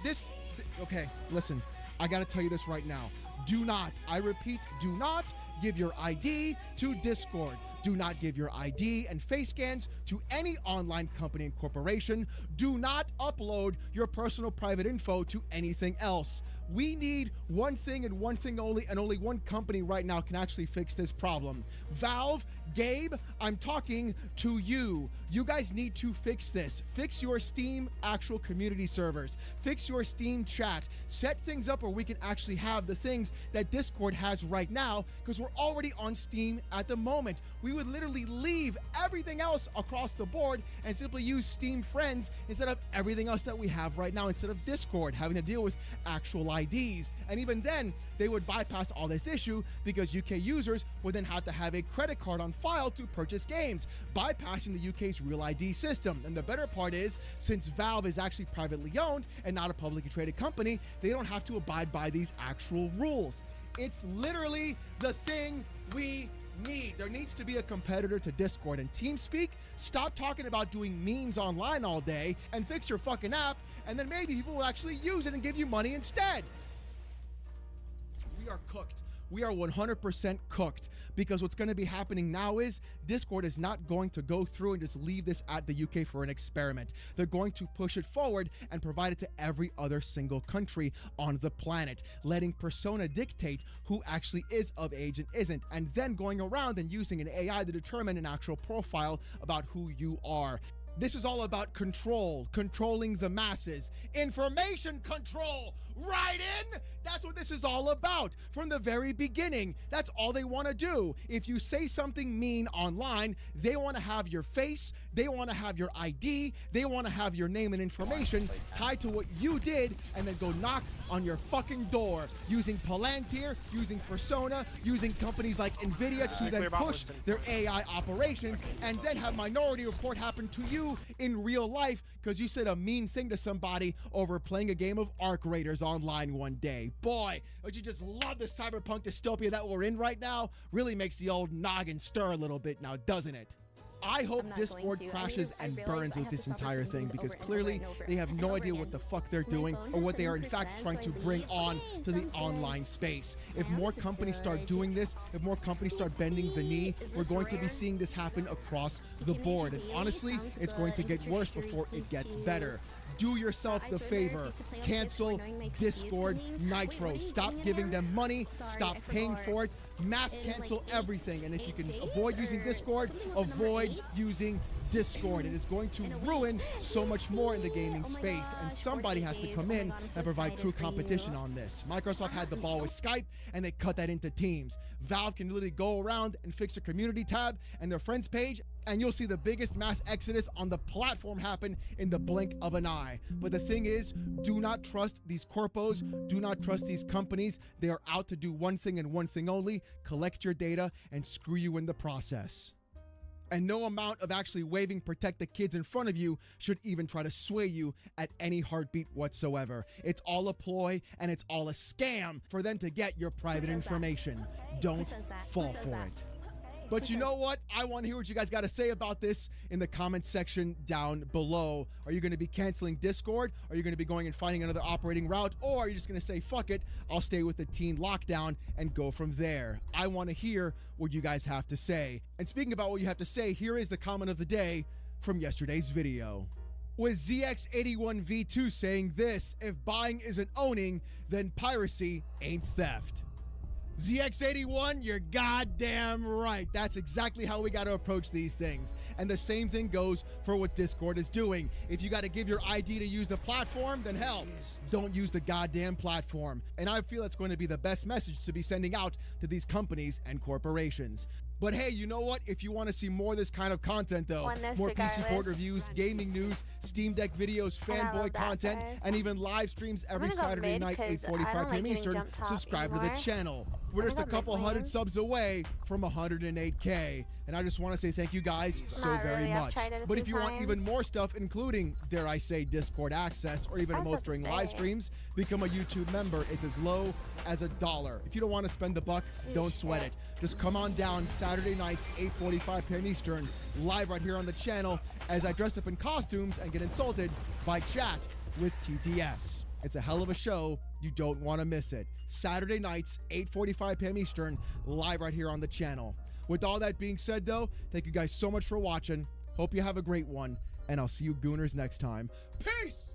Okay, listen, I gotta tell you this right now. Do not, I repeat, do not give your ID to Discord. Do not give your ID and face scans to any online company and corporation. Do not upload your personal private info to anything else. We need one thing and one thing only, and only one company right now can actually fix this problem. Valve, Gabe, I'm talking to you. You guys need to fix this. Fix your Steam actual community servers. Fix your Steam chat. Set things up where we can actually have the things that Discord has right now, because we're already on Steam at the moment. We would literally leave everything else across the board and simply use Steam Friends instead of everything else that we have right now, instead of Discord having to deal with actual IDs. And even then, they would bypass all this issue because UK users would then have to have a credit card on file to purchase games, bypassing the UK's Real ID system. And the better part is, since Valve is actually privately owned and not a publicly traded company, they don't have to abide by these actual rules. It's literally the thing we need. There needs to be a competitor to Discord and TeamSpeak. Stop talking about doing memes online all day and fix your fucking app, and then maybe people will actually use it and give you money instead. We are cooked. We are 100% cooked, because what's going to be happening now is Discord is not going to go through and just leave this at the UK for an experiment. They're going to push it forward and provide it to every other single country on the planet, letting Persona dictate who actually is of age and isn't, and then going around and using an AI to determine an actual profile about who you are. This is all about control, controlling the masses, information control, right in? That's what this is all about. From the very beginning, that's all they want to do. If you say something mean online, they want to have your face, they want to have your ID, they want to have your name and information tied to what you did, and then go knock on your fucking door using Palantir, using Persona, using companies like NVIDIA to then push their AI operations, and then have Minority Report happen to you in real life because you said a mean thing to somebody over playing a game of Arc Raiders online one day. Boy, don't you just love the cyberpunk dystopia that we're in right now? Really makes the old noggin stir a little bit now, doesn't it? I hope Discord crashes and burns with this entire thing, because clearly they have no idea what the fuck they're doing or what they are in fact trying to bring on to the online space. If more companies start doing this, if more companies start bending the knee, we're going to be seeing this happen across the board. And honestly, it's going to get worse before it gets better. Do yourself the favor. Cancel Discord Nitro. Stop giving them money. Stop paying for it. Mass cancel everything. And if you can avoid using Discord, avoid using Discord. It is going to ruin so much more in the gaming space, and somebody has to come in and provide true competition on this. Microsoft had the ball with Skype, and they cut that into Teams. Valve can literally go around and fix their community tab and their friends page, and you'll see the biggest mass exodus on the platform happen in the blink of an eye. But the thing is, do not trust these corpos, do not trust these companies. They are out to do one thing and one thing only: collect your data and screw you in the process. And no amount of actually waving protect the kids in front of you should even try to sway you at any heartbeat whatsoever. It's all a ploy, and it's all a scam for them to get your private information. Don't fall for it. But you know what? I want to hear what you guys got to say about this in the comment section down below. Are you going to be canceling Discord? Are you going to be going and finding another operating route? Or are you just going to say, fuck it, I'll stay with the teen lockdown and go from there? I want to hear what you guys have to say. And speaking about what you have to say, here is the comment of the day from yesterday's video. With ZX81V2 saying this: if buying isn't owning, then piracy ain't theft. ZX81, you're goddamn right. That's exactly how we got to approach these things. And the same thing goes for what Discord is doing. If you got to give your ID to use the platform, then hell, don't use the goddamn platform. And I feel it's going to be the best message to be sending out to these companies and corporations. But hey, you know what? If you want to see more of this kind of content, though, more PC port reviews, gaming news, Steam Deck videos, fanboy content, and even live streams every Saturday night, 8:45 p.m. Eastern, subscribe to the channel. We're just a couple hundred subs away from 108K. And I just want to say thank you guys so very much. But if you want even more stuff, including, dare I say, Discord access, or even emotes during live streams, become a YouTube member. It's as low as $1. If you don't want to spend the buck, don't sweat it. Just come on down Saturday nights, 8:45 p.m. Eastern, live right here on the channel, as I dress up in costumes and get insulted by chat with TTS. It's a hell of a show. You don't want to miss it. Saturday nights, 8:45 p.m. Eastern, live right here on the channel. With all that being said, though, thank you guys so much for watching. Hope you have a great one, and I'll see you gooners next time. Peace!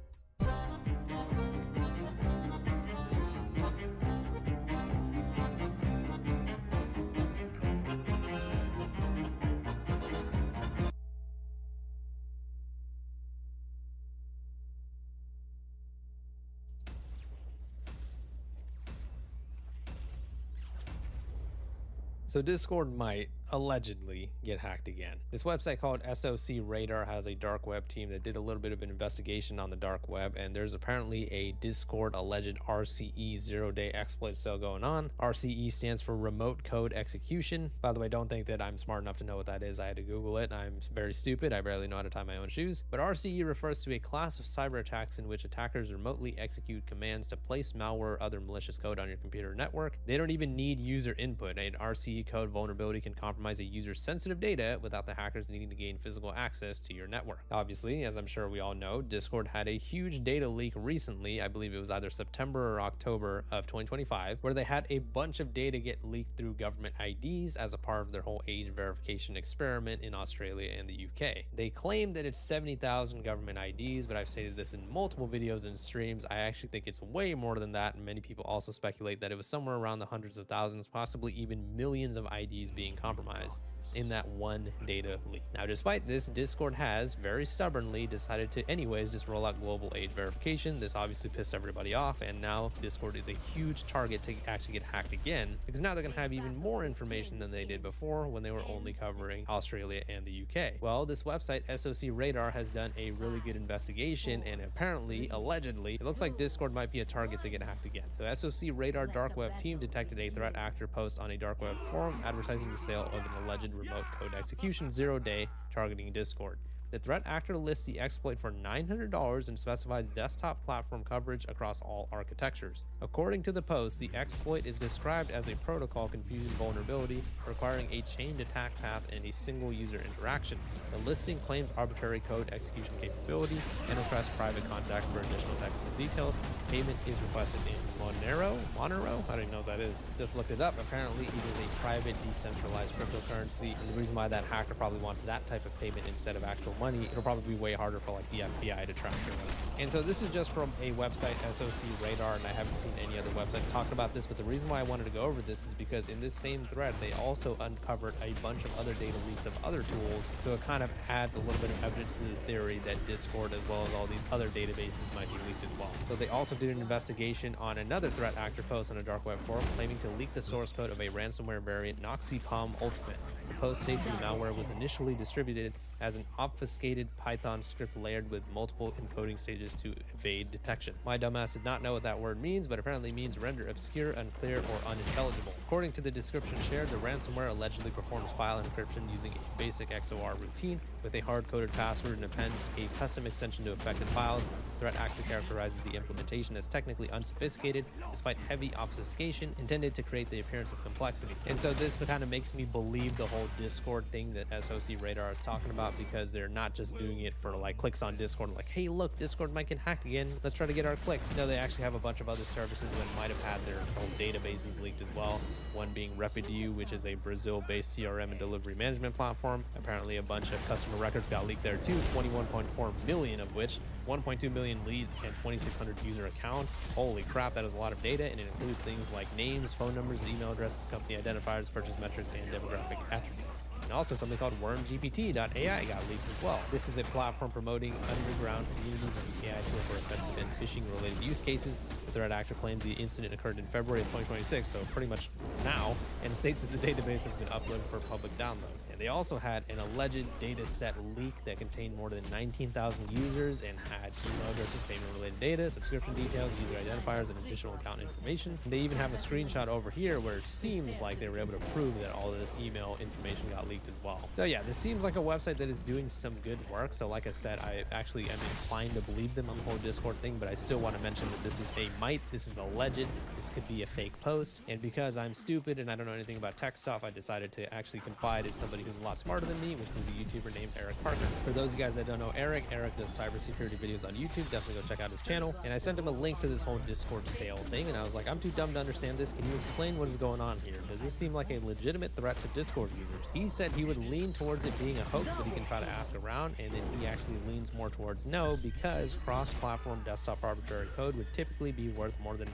So Discord might allegedly get hacked again. This website called SOC Radar has a dark web team that did a little bit of an investigation on the dark web, and there's apparently a Discord alleged RCE zero-day exploit still going on. RCE stands for Remote Code Execution. By the way, don't think that I'm smart enough to know what that is. I had to Google it. I'm very stupid. I barely know how to tie my own shoes. But RCE refers to a class of cyber attacks in which attackers remotely execute commands to place malware or other malicious code on your computer network. They don't even need user input. An RCE code vulnerability can compromise a user's sensitive data without the hackers needing to gain physical access to your network. Obviously, as I'm sure we all know, Discord had a huge data leak recently. I believe it was either September or October of 2025, where they had a bunch of data get leaked through government IDs as a part of their whole age verification experiment in Australia and the UK. They claim that it's 70,000 government IDs, but I've stated this in multiple videos and streams. I actually think it's way more than that, and many people also speculate that it was somewhere around the hundreds of thousands, possibly even millions of IDs being compromised in that one data leak. Now, despite this, Discord has very stubbornly decided to anyways just roll out global age verification. This obviously pissed everybody off, and now Discord is a huge target to actually get hacked again, because now they're going to have even more information than they did before when they were only covering Australia and the UK. Well, this website, SOC Radar, has done a really good investigation, and apparently, allegedly, it looks like Discord might be a target to get hacked again. So SOC Radar dark web team detected a threat actor post on a dark web forum advertising the sale of an alleged remote code execution zero-day targeting Discord. The threat actor lists the exploit for $900 and specifies desktop platform coverage across all architectures. According to the post, the exploit is described as a protocol confusion vulnerability requiring a chained attack path and a single user interaction. The listing claims arbitrary code execution capability and requests private contact for additional technical details. Payment is requested in Monero? I don't even know what that is. Just looked it up. Apparently, it is a private decentralized cryptocurrency, and the reason why that hacker probably wants that type of payment instead of actual money, it'll probably be way harder for like the FBI to track your money. And so this is just from a website, SOC Radar, and I haven't seen any other websites talk about this, but the reason why I wanted to go over this is because in this same thread, they also uncovered a bunch of other data leaks of other tools, so it kind of adds a little bit of evidence to the theory that Discord, as well as all these other databases, might be leaked as well. So they also did an investigation on another threat actor post on a dark web forum claiming to leak the source code of a ransomware variant, NoxyPalm Ultimate. The post states that the malware was initially distributed as an obfuscated Python script layered with multiple encoding stages to evade detection. My dumbass did not know what that word means, but apparently means render obscure, unclear, or unintelligible. According to the description shared, the ransomware allegedly performs file encryption using a basic XOR routine with a hard-coded password and appends a custom extension to affected files threat actually characterizes the implementation as technically unsophisticated, despite heavy obfuscation intended to create the appearance of complexity. And so this kind of makes me believe the whole Discord thing that SOC Radar is talking about, because they're not just doing it for like clicks on Discord, like, hey, look, Discord might get hacked again. Let's try to get our clicks. No, they actually have a bunch of other services that might have had their own databases leaked as well. One being Repidu, which is a Brazil-based CRM and delivery management platform. Apparently a bunch of customer records got leaked there too, 21.4 million of which 1.2 million leads and 2,600 user accounts. Holy crap, that is a lot of data, and it includes things like names, phone numbers, email addresses, company identifiers, purchase metrics, and demographic attributes. And also something called WormGPT.ai got leaked as well. This is a platform promoting underground communities as an AI tool for offensive and phishing-related use cases. The threat actor claims the incident occurred in February of 2026, so pretty much now, and states that the database has been uploaded for public download. And they also had an alleged data set leak that contained more than 19,000 users and had email addresses, payment-related data, subscription details, user identifiers, and additional account information. And they even have a screenshot over here where it seems like they were able to prove that all of this email information got leaked as well. So yeah, this seems like a website that is doing some good work. So like I said, I actually am inclined to believe them on the whole Discord thing, but I still want to mention that this is a might, this is alleged, this could be a fake post. And because I'm stupid and I don't know anything about tech stuff, I decided to actually confide in somebody who's a lot smarter than me, which is a YouTuber named Eric Parker. For those of you guys that don't know Eric does cybersecurity videos on YouTube. Definitely go check out his channel. And I sent him a link to this whole Discord sale thing, and I was like, I'm too dumb to understand this. Can you explain what is going on here? Does this seem like a legitimate threat to Discord users? He said he would lean towards it being a hoax, but he can try to ask around, and then he actually leans more towards no, because cross-platform desktop arbitrary code would typically be worth more than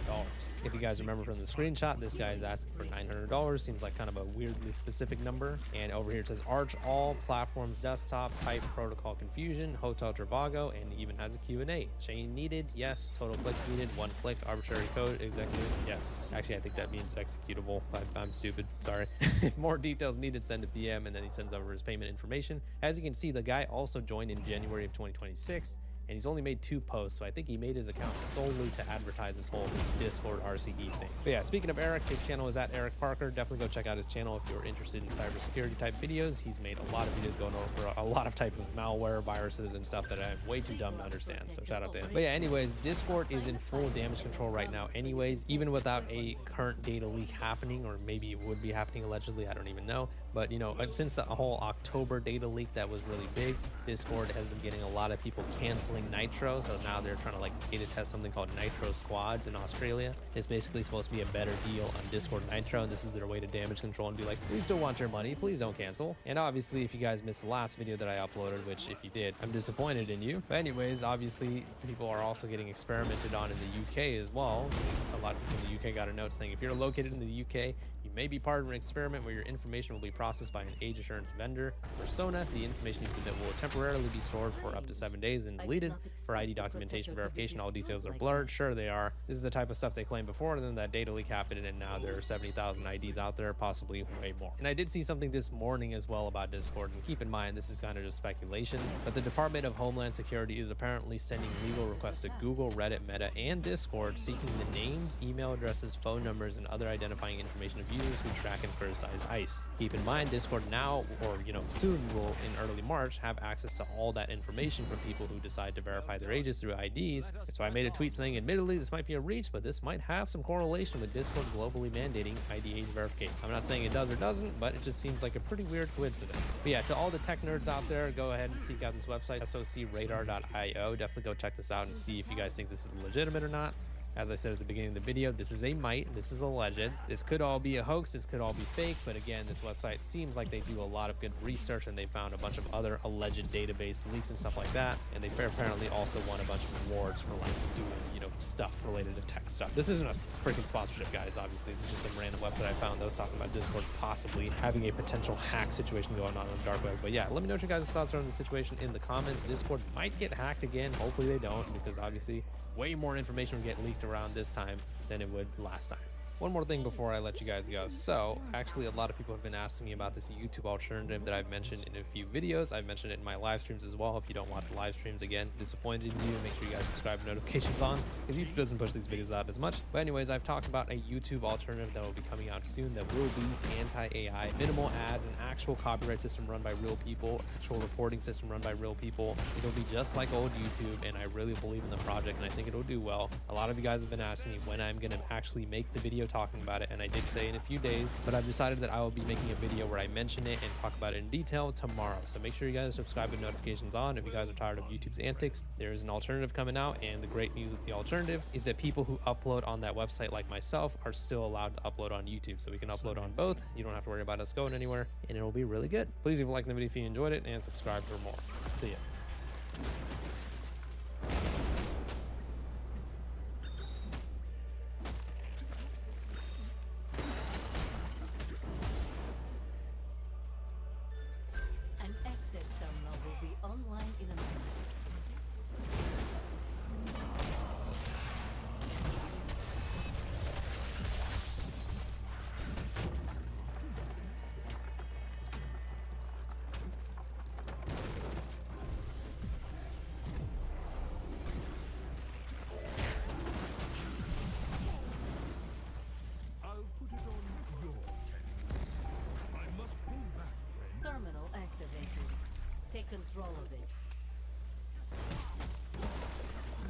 $900. If you guys remember from the screenshot, this guy is asking for $900. Seems like kind of a weirdly specific number. And over here it says Arch all platforms desktop type protocol confusion, Hotel Trivago, and even has a Q&A. Chain needed, yes. Total clicks needed, 1 click. Arbitrary code, executive, yes. Actually, I think that means executable. I'm stupid, sorry. If more details needed, send a PM, and then he sends over his payment information. As you can see, the guy also joined in January of 2026. And he's only made 2 posts, so I think he made his account solely to advertise this whole Discord RCE thing. But yeah, speaking of Eric, his channel is at Eric Parker. Definitely go check out his channel if you're interested in cybersecurity type videos. He's made a lot of videos going over a lot of type of malware, viruses, and stuff that I'm way too dumb to understand, so shout out to him. But yeah, anyways, Discord is in full damage control right now anyways, even without a current data leak happening, or maybe it would be happening allegedly, I don't even know. But you know, since the whole October data leak that was really big, Discord has been getting a lot of people canceling Nitro, so now they're trying to like beta test something called Nitro Squads in Australia. It's basically supposed to be a better deal on Discord Nitro, and this is their way to damage control and be like, we still want your money, please don't cancel. And obviously, if you guys missed the last video that I uploaded, which if you did, I'm disappointed in you. But anyways, obviously, people are also getting experimented on in the UK as well. A lot of people in the UK got a note saying if you're located in the UK, you may be part of an experiment where your information will be processed by an age assurance vendor. Persona, the information you submit will temporarily be stored for up to 7 days and deleted. For ID documentation verification, all details are blurred. Sure, they are. This is the type of stuff they claimed before, and then that data leak happened, and now there are 70,000 IDs out there, possibly way more. And I did see something this morning as well about Discord, and keep in mind, this is kind of just speculation, but the Department of Homeland Security is apparently sending legal requests to Google, Reddit, Meta, and Discord seeking the names, email addresses, phone numbers, and other identifying information of users who track and criticize ICE. Keep in mind, Discord now, or soon will in early March, have access to all that information from people who decide to verify their ages through IDs. And so I made a tweet saying, admittedly, this might be a reach, but this might have some correlation with Discord globally mandating ID age verification. I'm not saying it does or doesn't, but it just seems like a pretty weird coincidence. But yeah, to all the tech nerds out there, go ahead and seek out this website, socradar.io. Definitely go check this out and see if you guys think this is legitimate or not. As I said at the beginning of the video, this is a might, this is alleged. This could all be a hoax, this could all be fake, but again, this website seems like they do a lot of good research, and they found a bunch of other alleged database leaks and stuff like that. And they apparently also won a bunch of awards for like doing, stuff related to tech stuff. This isn't a freaking sponsorship, guys, obviously. This is just some random website I found that was talking about Discord possibly having a potential hack situation going on the dark web. But yeah, let me know what your guys' thoughts are on the situation in the comments. Discord might get hacked again. Hopefully they don't, because obviously way more information would get leaked around this time than it would last time. One more thing before I let you guys go. So, actually, a lot of people have been asking me about this YouTube alternative that I've mentioned in a few videos. I've mentioned it in my live streams as well. If you don't watch the live streams, again, disappointed in you. Make sure you guys subscribe and notifications on, because YouTube doesn't push these videos out as much. But anyways, I've talked about a YouTube alternative that will be coming out soon that will be anti-AI, minimal ads, an actual copyright system run by real people, actual reporting system run by real people. It'll be just like old YouTube, and I really believe in the project, and I think it'll do well. A lot of you guys have been asking me when I'm going to actually make the video talking about it, and I did say in a few days, but I've decided that I will be making a video where I mention it and talk about it in detail tomorrow. So make sure you guys subscribe with notifications on. If you guys are tired of YouTube's antics, there is an alternative coming out, and the great news with the alternative is that people who upload on that website like myself are still allowed to upload on YouTube. So we can upload on both. You don't have to worry about us going anywhere, and it'll be really good. Please leave a like in the video if you enjoyed it, and subscribe for more. See ya. An access terminal will be online in a minute. Terminal activated. Take control of it.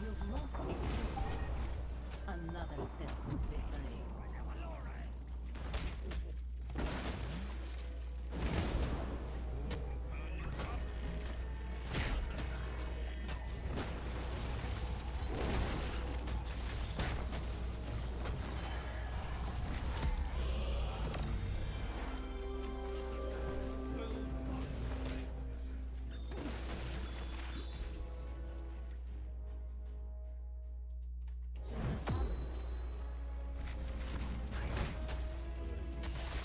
You've lost it. Another step to victory.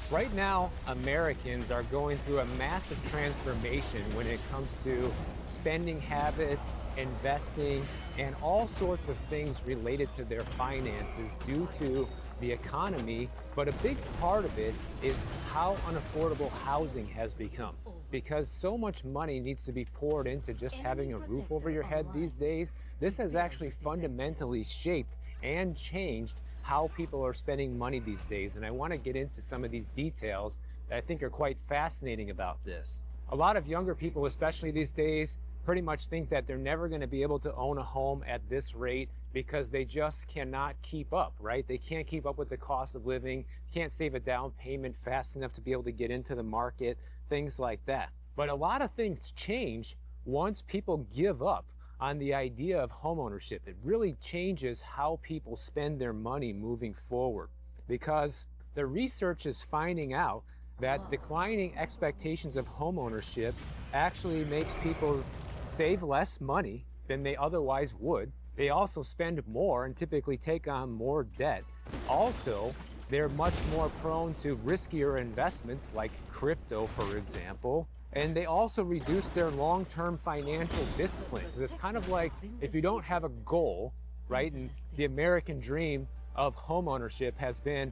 Right now, Americans are going through a massive transformation when it comes to spending habits, investing, and all sorts of things related to their finances due to the economy. But a big part of it is how unaffordable housing has become. Because so much money needs to be poured into just having a roof over your head these days, this has actually fundamentally shaped and changed how people are spending money these days. And I want to get into some of these details that I think are quite fascinating about this. A lot of younger people, especially these days, pretty much think that they're never going to be able to own a home at this rate because they just cannot keep up, right? They can't keep up with the cost of living, can't save a down payment fast enough to be able to get into the market, things like that. But a lot of things change once people give up on the idea of homeownership. It really changes how people spend their money moving forward, because the research is finding out that declining expectations of homeownership actually makes people save less money than they otherwise would. They also spend more and typically take on more debt. Also, they're much more prone to riskier investments like crypto, for example. And they also reduce their long-term financial discipline. Because it's kind of like if you don't have a goal, right? And the American dream of homeownership has been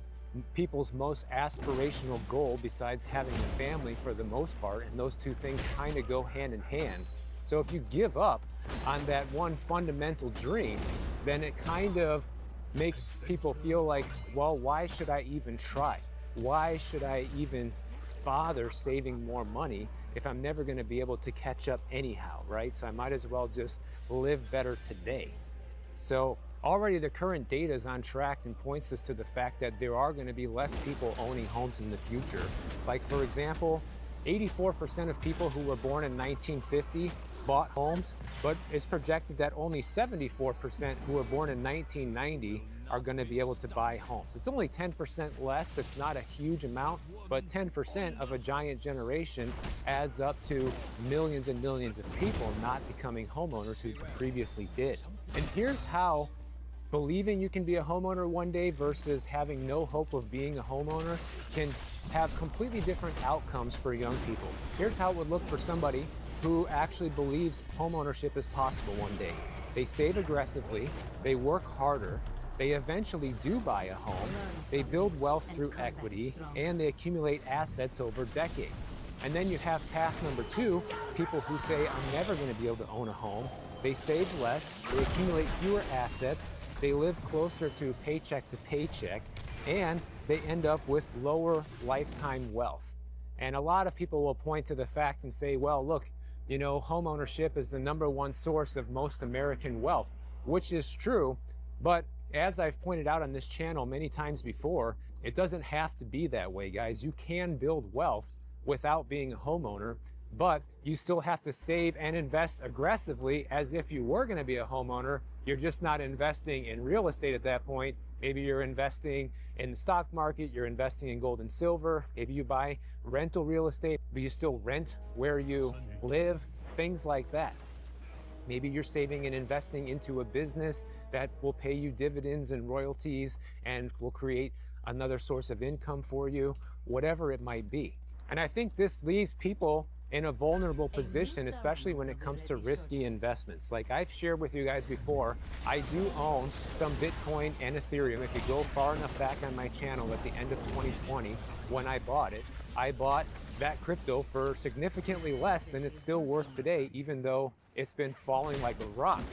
people's most aspirational goal besides having a family for the most part. And those two things kind of go hand in hand. So if you give up on that one fundamental dream, then it kind of makes people feel like, well, why should I even try? Why should I even bother saving more money if I'm never going to be able to catch up anyhow, right? So I might as well just live better today. So already the current data is on track and points us to the fact that there are going to be less people owning homes in the future. Like, for example, 84% of people who were born in 1950 bought homes, but it's projected that only 74% who were born in 1990 are going to be able to buy homes. It's only 10% less. It's not a huge amount, but 10% of a giant generation adds up to millions and millions of people not becoming homeowners who previously did. And here's how believing you can be a homeowner one day versus having no hope of being a homeowner can have completely different outcomes for young people. Here's how it would look for somebody who actually believes homeownership is possible one day. They save aggressively, they work harder, they eventually do buy a home, they build wealth through equity, and they accumulate assets over decades. And then you have path number 2, people who say, I'm never going to be able to own a home. They save less, they accumulate fewer assets, they live closer to paycheck to paycheck, and they end up with lower lifetime wealth. And a lot of people will point to the fact and say, well, look, you know, home ownership is the #1 source of most American wealth, which is true. But as I've pointed out on this channel many times before, it doesn't have to be that way, guys. You can build wealth without being a homeowner, but you still have to save and invest aggressively as if you were going to be a homeowner. You're just not investing in real estate at that point. Maybe you're investing in the stock market, you're investing in gold and silver, maybe you buy rental real estate, but you still rent where you live, things like that. Maybe you're saving and investing into a business that will pay you dividends and royalties and will create another source of income for you, whatever it might be. And I think this leaves people in a vulnerable position, especially when it comes to risky investments. Like I've shared with you guys before, I do own some Bitcoin and Ethereum. If you go far enough back on my channel at the end of 2020, when I bought it, I bought that crypto for significantly less than it's still worth today, even though it's been falling like a rock.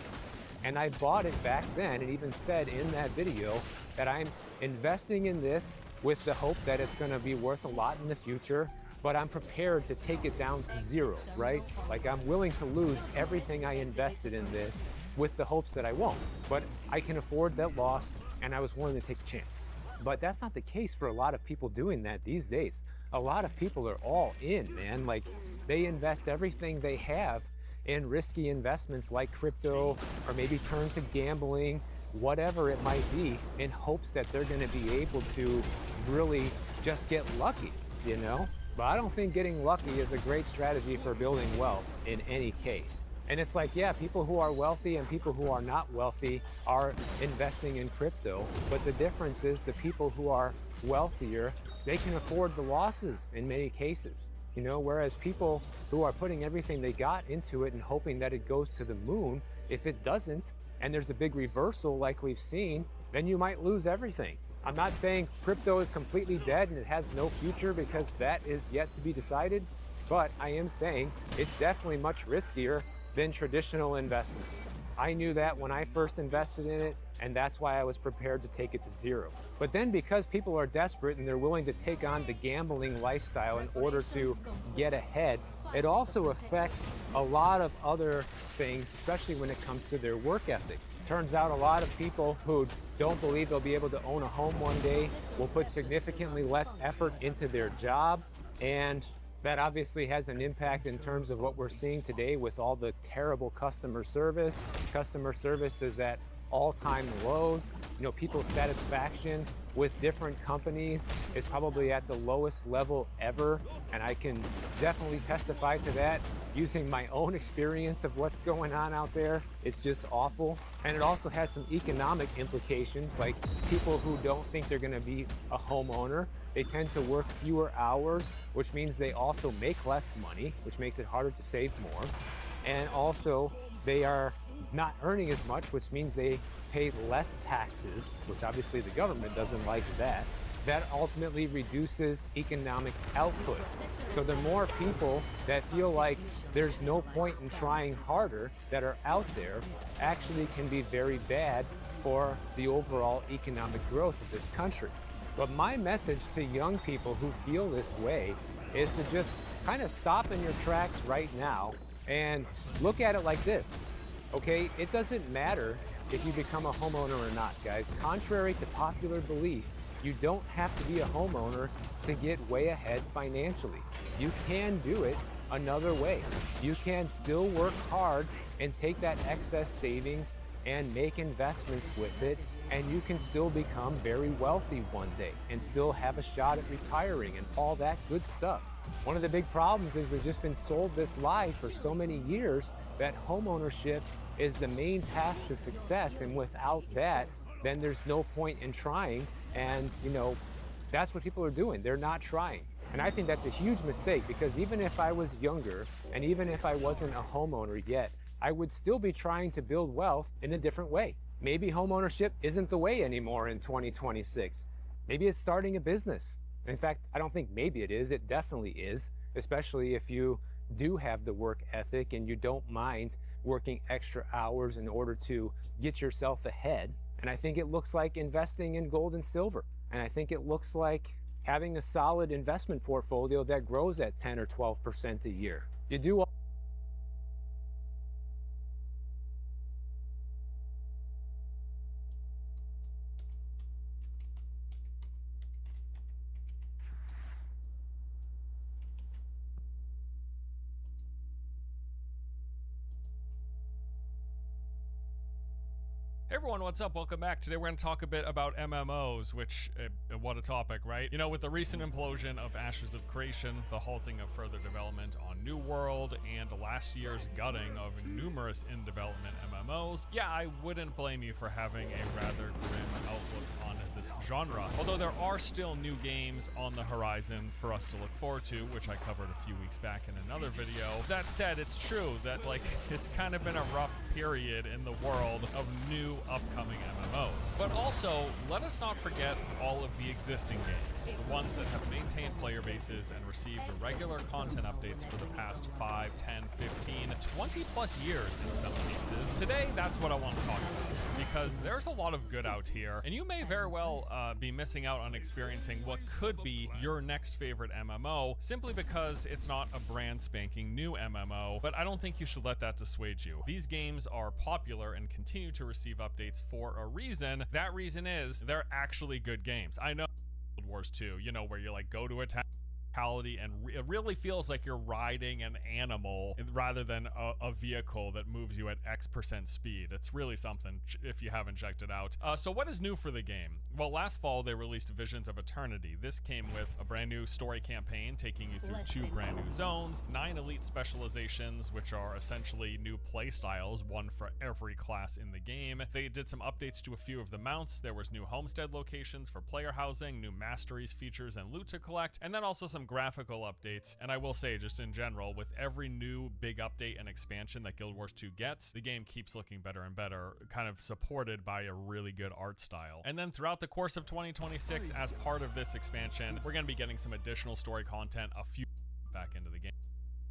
And I bought it back then and even said in that video that I'm investing in this with the hope that it's gonna be worth a lot in the future, but I'm prepared to take it down to zero, right? Like I'm willing to lose everything I invested in this with the hopes that I won't, but I can afford that loss and I was willing to take a chance. But that's not the case for a lot of people doing that these days. A lot of people are all in, man. Like they invest everything they have in risky investments like crypto, or maybe turn to gambling, whatever it might be, in hopes that they're gonna be able to really just get lucky, you know? But I don't think getting lucky is a great strategy for building wealth in any case. And it's like, yeah, people who are wealthy and people who are not wealthy are investing in crypto. But the difference is the people who are wealthier, they can afford the losses in many cases. You know, whereas people who are putting everything they got into it and hoping that it goes to the moon, if it doesn't, and there's a big reversal like we've seen, then you might lose everything. I'm not saying crypto is completely dead and it has no future, because that is yet to be decided, but I am saying it's definitely much riskier than traditional investments. I knew that when I first invested in it, and that's why I was prepared to take it to zero. But then because people are desperate and they're willing to take on the gambling lifestyle in order to get ahead, it also affects a lot of other things, especially when it comes to their work ethic. Turns out a lot of people who don't believe they'll be able to own a home one day will put significantly less effort into their job, and that obviously has an impact in terms of what we're seeing today with all the terrible customer service. Customer service is at all-time lows. You know, people's satisfaction with different companies is probably at the lowest level ever, and I can definitely testify to that using my own experience of what's going on out there. It's just awful. And it also has some economic implications, like people who don't think they're gonna be a homeowner, they tend to work fewer hours, which means they also make less money, which makes it harder to save more. And also, they are not earning as much, which means they pay less taxes, which obviously the government doesn't like that. That ultimately reduces economic output. So the more people that feel like there's no point in trying harder that are out there actually can be very bad for the overall economic growth of this country. But my message to young people who feel this way is to just kind of stop in your tracks right now and look at it like this. Okay, it doesn't matter if you become a homeowner or not, guys. Contrary to popular belief, you don't have to be a homeowner to get way ahead financially. You can do it another way. You can still work hard and take that excess savings and make investments with it, and you can still become very wealthy one day and still have a shot at retiring and all that good stuff. One of the big problems is we've just been sold this lie for so many years that homeownership is the main path to success, and without that, then there's no point in trying. And you know, that's what people are doing. They're not trying. And I think that's a huge mistake, because even if I was younger and even if I wasn't a homeowner yet, I would still be trying to build wealth in a different way. Maybe homeownership isn't the way anymore in 2026. Maybe it's starting a business. In fact, I don't think maybe it is, it definitely is, especially if you do have the work ethic and you don't mind working extra hours in order to get yourself ahead. And I think it looks like investing in gold and silver. And I think it looks like having a solid investment portfolio that grows at 10 or 12% a year. You do all Hey everyone, what's up? Welcome back. Today we're going to talk a bit about MMOs, which, what a topic, right? You know, with the recent implosion of Ashes of Creation, the halting of further development on New World, and last year's gutting of numerous in-development MMOs, yeah, I wouldn't blame you for having a rather grim outlook on this genre. Although there are still new games on the horizon for us to look forward to, which I covered a few weeks back in another video. That said, it's true that, like, it's kind of been a rough period in the world of new upcoming MMOs. But also, let us not forget all of the existing games, the ones that have maintained player bases and received regular content updates for the past 5, 10, 15, 20 plus years in some cases. Today, that's what I want to talk about, because there's a lot of good out here, and you may very well be missing out on experiencing what could be your next favorite MMO, simply because it's not a brand spanking new MMO, but I don't think you should let that dissuade you. These games are popular and continue to receive updates for a reason. That reason is they're actually good games. I know Guild Wars 2, you know, where you like go to a town and it really feels like you're riding an animal rather than a vehicle that moves you at X% speed. It's really something if you haven't checked it out. So what is new for the game? Well, last fall they released Visions of Eternity. This came with a brand new story campaign taking you through 2 brand new zones, 9 elite specializations, which are essentially new play styles, one for every class in the game. They did some updates to a few of the mounts. There was new homestead locations for player housing, new masteries, features, and loot to collect, and then also some graphical updates. And I will say, just in general, with every new big update and expansion that Guild Wars 2 gets, the game keeps looking better and better, kind of supported by a really good art style. And then throughout the course of 2026, as part of this expansion, we're going to be getting some additional story content, a few back into the game.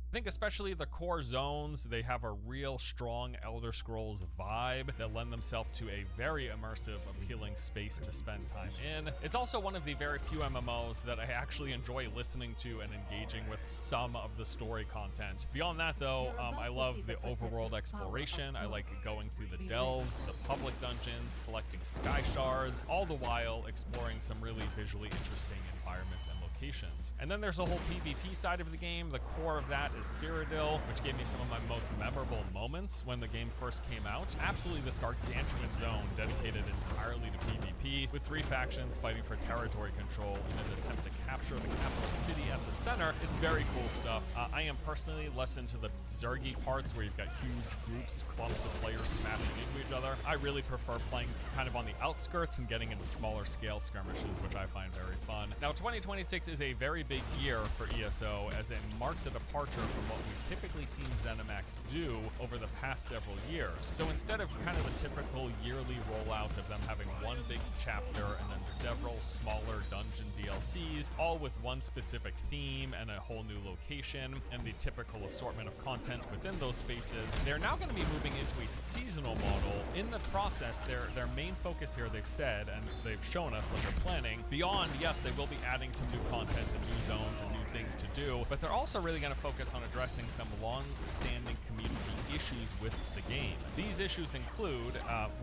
I think especially the core zones, they have a real strong Elder Scrolls vibe that lend themselves to a very immersive, appealing space to spend time in. It's also one of the very few MMOs that I actually enjoy listening to and engaging with some of the story content. Beyond that though, I love the overworld exploration. I like going through the delves, the public dungeons, collecting sky shards, all the while exploring some really visually interesting environments and locations. And then there's a whole PvP side of the game. The core of that is Cyrodiil, which gave me some of my most memorable moments when the game first came out. Absolutely this gargantuan zone dedicated entirely to PvP, with 3 factions fighting for territory control in an attempt to capture the capital city at the center. It's very cool stuff. I am personally less into the Zergy parts where you've got huge groups, clumps of players smashing into each other. I really prefer playing kind of on the outskirts and getting into smaller scale skirmishes, which I find very fun. Now, 2026 is a very big year for ESO, as it marks a departure from what we've typically seen ZeniMax do over the past several years. So instead of kind of a typical yearly rollout of them having one big chapter and then several smaller dungeon DLCs, all with one specific theme and a whole new location and the typical assortment of content within those spaces, they're now going to be moving into a seasonal model. In the process, their main focus here, they've said, and they've shown us what they're planning, beyond, yes, they will be adding some new content and new zones and new things to do, but they're also really going to focus on addressing some long-standing community issues with the game. These issues include,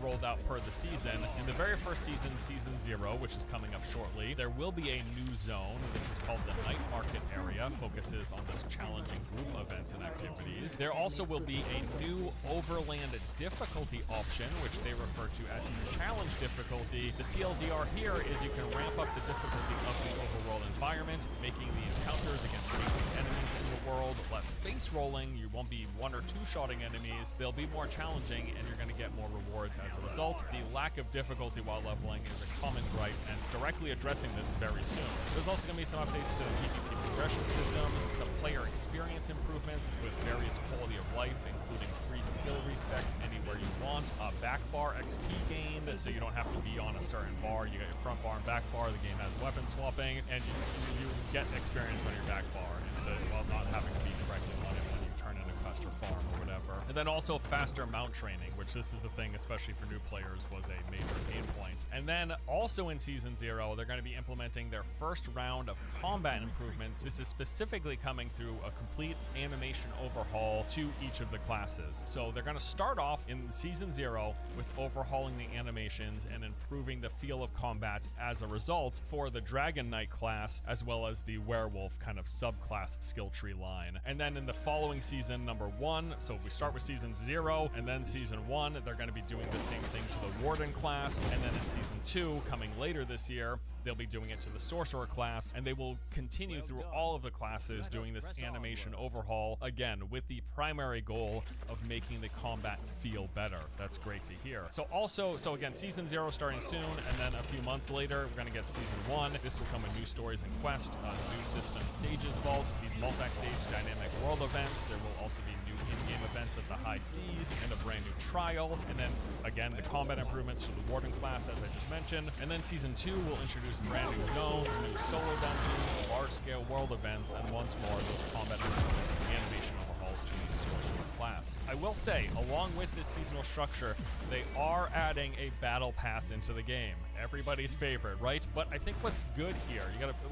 rolled out per the season, in the very first season, Season 0, which is coming up shortly, there will be a new zone. This is called the Night Market area, focuses on this challenging group events and activities. There also will be a new overland difficulty option, which they refer to as the challenge difficulty. The TLDR here is you can ramp up the difficulty of the overworld environment, making the encounters against basic enemies in the world less face rolling. You won't be 1 or 2-shotting enemies. They'll be more challenging and you're going to get more rewards as a result. The lack of difficulty while leveling is a common gripe, and directly addressing this very soon. There's also going to be some updates to the PvP progression systems, some player experience improvements with very various quality of life, including free skill respecs anywhere you want, a back bar XP gain, so you don't have to be on a certain bar. You got your front bar and back bar. The game has weapon swapping, and you get experience on your back bar instead of not having to be directly on it when you turn into Custer Farm or whatever. And then also faster mount training, which this is the thing, especially for new players, was a major pain point. And then also in Season 0, they're going to be implementing their first round of combat improvements. This is specifically coming through a complete animation overhaul to each of the classes. So they're going to start off in Season 0 with overhauling the animations and improving the feel of combat as a result for the Dragon Knight class, as well as the Werewolf kind of subclass skill tree line. And then in the following season, number 1, so we start with Season 0 and then Season 1, they're going to be doing the same thing to the Warden class. And then in Season 2, coming later this year, they'll be doing it to the Sorcerer class, and they will continue through all of the classes doing this animation overhaul, again, with the primary goal of making the combat feel better. That's great to hear. So again, Season 0 starting soon, and then a few months later, we're going to get Season 1. This will come with new stories and quest, new system Sage's Vault, these multi-stage dynamic world events. There will also be new in-game events at the high seas, and a brand new trial, and then, again, the combat improvements to the Warden class, as I just mentioned. And then Season 2 will introduce brand new zones, new solo dungeons, large-scale world events, and once more, those combat improvements and animation overhauls to the Sorcerer class. I will say, along with this seasonal structure, they are adding a battle pass into the game. Everybody's favorite, right? But I think what's good here,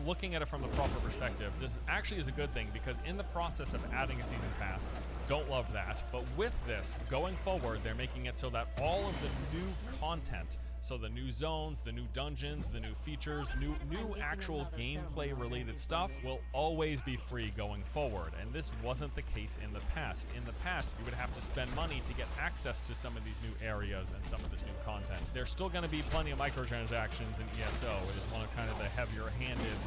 looking at it from the proper perspective, this actually is a good thing, because in the process of adding a season pass, don't love that, but with this, going forward, they're making it so that all of the new content, so the new zones, the new dungeons, the new features, new actual gameplay related stuff will always be free going forward. And this wasn't the case in the past. In the past, you would have to spend money to get access to some of these new areas and some of this new content. There's still going to be plenty of microtransactions in ESO. It is one of kind of the heavier handed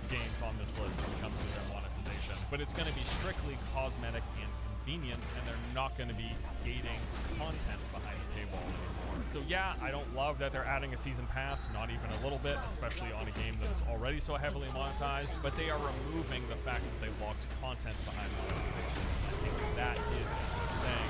games on this list when it comes to their monetization. But it's going to be strictly cosmetic and convenience, and they're not going to be gating content behind the paywall anymore. So yeah, I don't love that they're adding a season pass, not even a little bit, especially on a game that is already so heavily monetized, but they are removing the fact that they locked content behind monetization. I think that is a good thing.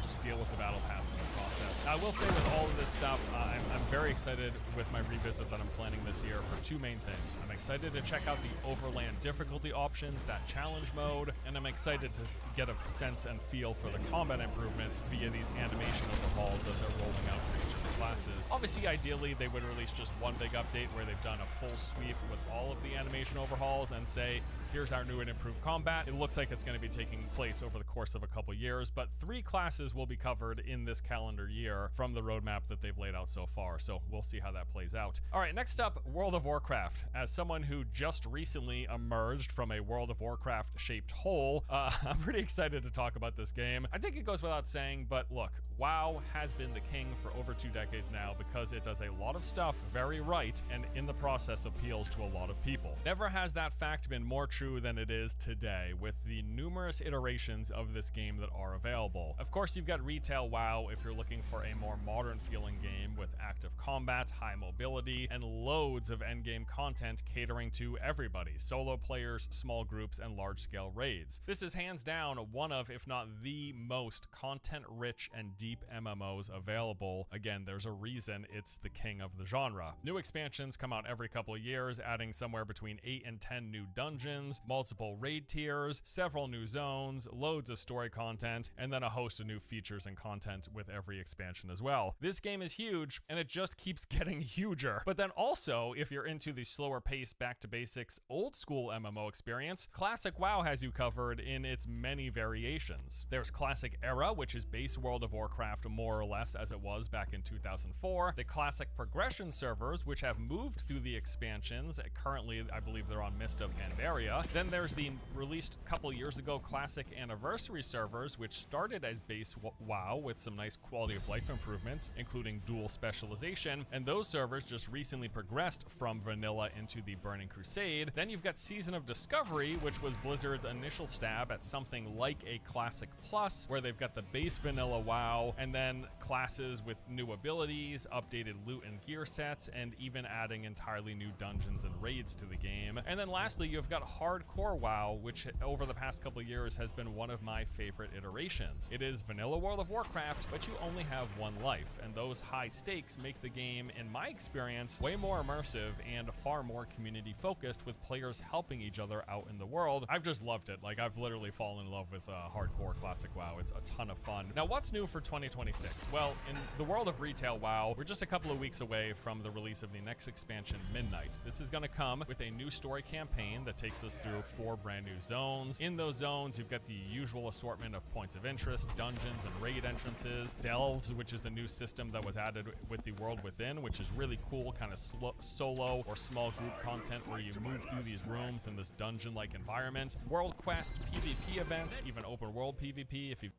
Just deal with the battle pass in the process. I will say with all of this stuff, I'm very excited with my revisit that I'm planning this year for two main things. I'm excited to check out the Overland difficulty options, that challenge mode, and I'm excited to get a sense and feel for the combat improvements via these animation overhauls that they're rolling out for each of the classes. Obviously, ideally, they would release just one big update where they've done a full sweep with all of the animation overhauls and say, here's our new and improved combat. It looks like it's going to be taking place over the course of a couple years, but 3 classes will be covered in this calendar year from the roadmap that they've laid out so far, so we'll see how that plays out. All right, next up, World of Warcraft. As someone who just recently emerged from a World of Warcraft-shaped hole, I'm pretty excited to talk about this game. I think it goes without saying, but look, WoW has been the king for over 2 decades now because it does a lot of stuff very right and in the process appeals to a lot of people. Never has that fact been more true than it is today with the numerous iterations of this game that are available. Of course, you've got retail WoW if you're looking for a more modern feeling game with active combat, high mobility, and loads of endgame content catering to everybody, solo players, small groups, and large-scale raids. This is hands down one of, if not the most content-rich and deep MMOs available. Again, there's a reason it's the king of the genre. New expansions come out every couple of years, adding somewhere between 8 and 10 new dungeons, multiple raid tiers, several new zones, loads of story content, and then a host of new features and content with every expansion as well. This game is huge, and it just keeps getting huger. But then also, if you're into the slower pace, back to basics, old school MMO experience, Classic WoW has you covered in its many variations. There's Classic Era, which is base World of Warcraft more or less as it was back in 2004. The Classic Progression servers, which have moved through the expansions. Currently, I believe they're on Mist of Pandaria. Then there's the released a couple years ago Classic Anniversary servers, which started as base WoW with some nice quality of life improvements, including dual specialization Edition, and those servers just recently progressed from vanilla into the Burning Crusade. Then you've got Season of Discovery, which was Blizzard's initial stab at something like a Classic Plus, where they've got the base vanilla WoW, and then classes with new abilities, updated loot and gear sets, and even adding entirely new dungeons and raids to the game. And then lastly, you've got Hardcore WoW, which over the past couple of years has been one of my favorite iterations. It is vanilla World of Warcraft, but you only have one life, and those high stakes make the game, in my experience, way more immersive and far more community focused, with players helping each other out in the world. I've just loved it. Like, I've literally fallen in love with Hardcore Classic WoW. It's a ton of fun. Now, what's new for 2026? Well, in the world of retail WoW, we're just a couple of weeks away from the release of the next expansion, Midnight. This is going to come with a new story campaign that takes us through 4 brand new zones. In those zones, you've got the usual assortment of points of interest, dungeons and raid entrances, delves, which is a new system that was added with the World Within, which is really cool, kind of solo or small group content where you move through these rooms in this dungeon-like environment. World Quest, PvP events, even open world PvP if you've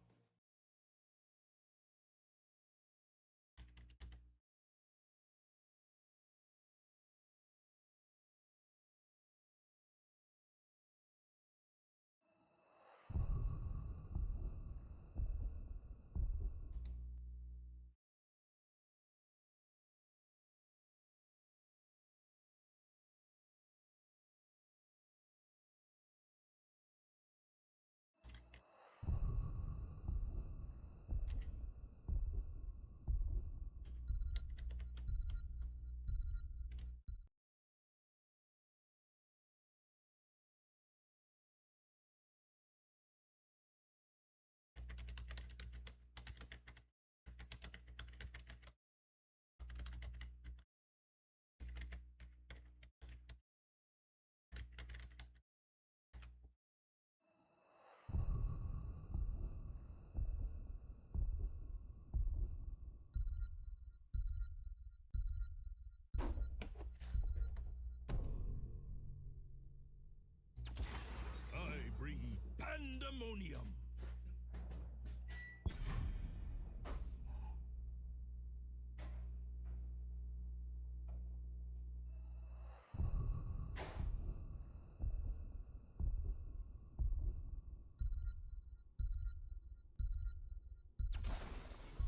pandemonium.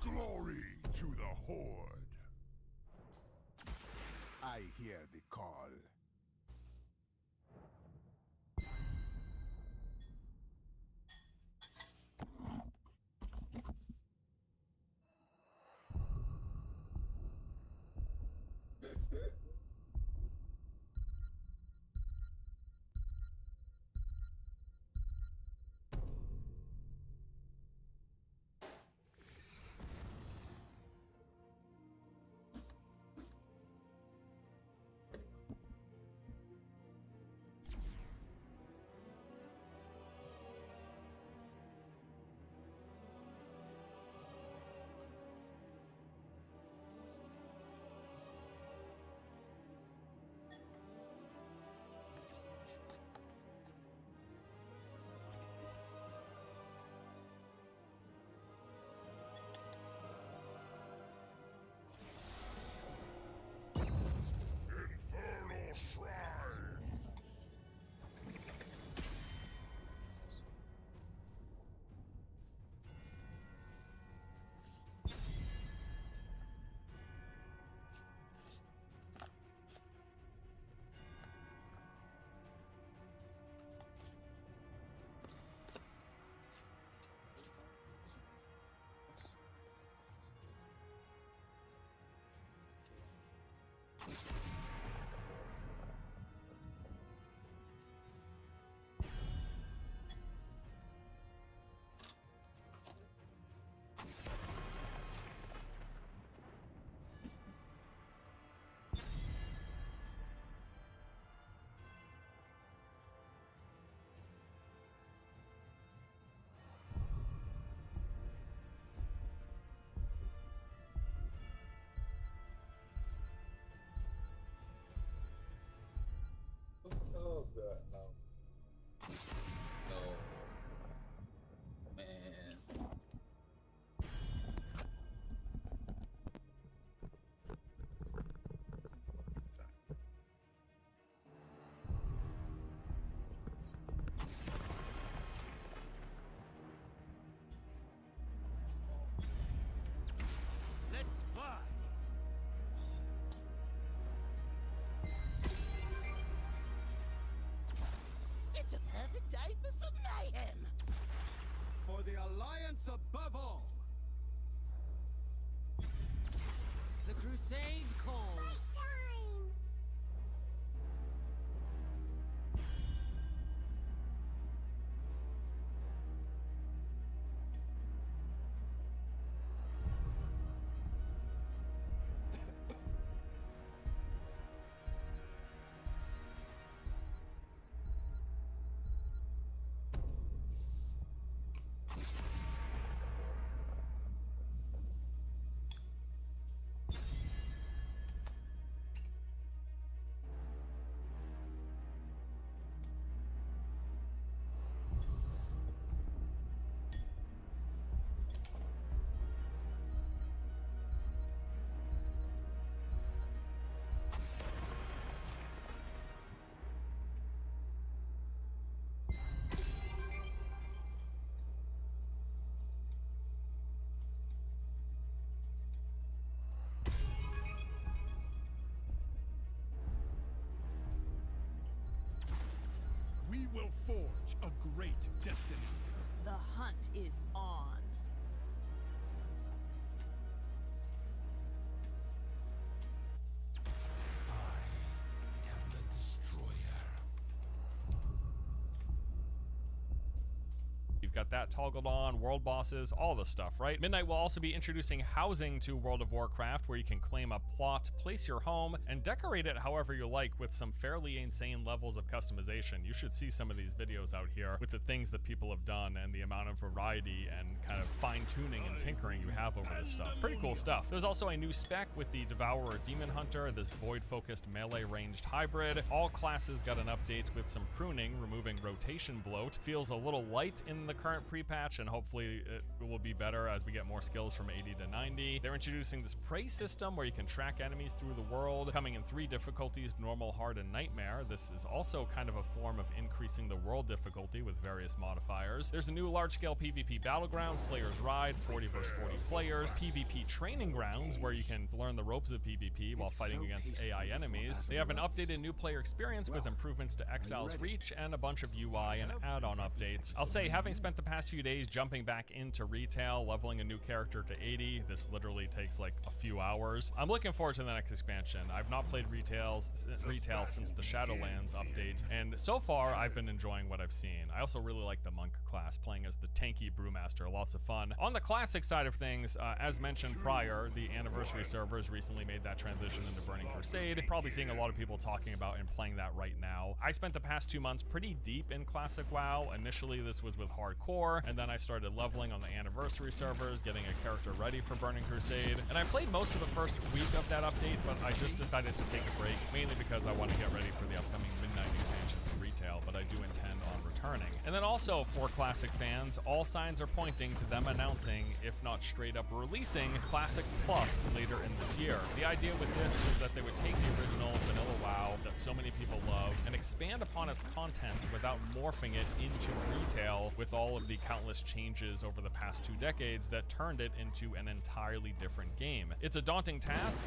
Glory to the Horde. I hear the call. day for some mayhem. For the Alliance above all. The crusade calls. We will forge a great destiny. The hunt is on. You've got that toggled on, world bosses, all the stuff, right? Midnight will also be introducing housing to World of Warcraft, where you can claim a plot, place your home, and decorate it however you like with some fairly insane levels of customization. You should see some of these videos out here with the things that people have done and the amount of variety and kind of fine-tuning and tinkering you have over this stuff. Pretty cool stuff. There's also a new spec with the Devourer Demon Hunter, this void-focused melee-ranged hybrid. All classes got an update with some pruning, removing rotation bloat. Feels a little light in the current pre-patch, and hopefully it will be better as we get more skills from 80 to 90. They're introducing this prey system where you can track enemies through the world, coming in 3 difficulties: normal, hard, and nightmare. This is also kind of a form of increasing the world difficulty with various modifiers. There's a new large-scale PvP battleground, Slayer's Ride, 40 vs 40 players, PvP training grounds where you can learn the ropes of PvP while fighting against AI enemies. They have an updated new player experience with improvements to Exile's Reach and a bunch of UI and add-on updates. I'll say, having spent the past few days jumping back into retail, leveling a new character to 80, this literally takes like a few hours. I'm looking forward to the next expansion. I've not played retail since the Shadowlands update, and so far I've been enjoying what I've seen. I also really like the monk class, playing as the tanky brewmaster, lots of fun. On the classic side of things, as mentioned prior, the anniversary servers recently made that transition into Burning Crusade. Probably seeing a lot of people talking about and playing that right now. I spent the past 2 months pretty deep in classic WoW. Initially this was with hardcore, and then I started leveling on the anniversary servers, getting a character ready for Burning Crusade. And I played most of the first week of that update, but I just decided to take a break, mainly because I want to get ready for the upcoming Midnight expansion for retail, but I do intend on returning. And then also for Classic fans, all signs are pointing to them announcing, if not straight up releasing, Classic Plus later in this year. The idea with this is that they would take the original vanilla WoW that so many people love and expand upon its content without morphing it into retail with all of the countless changes over the past 2 decades that turned it into an entirely different game. It's a daunting task.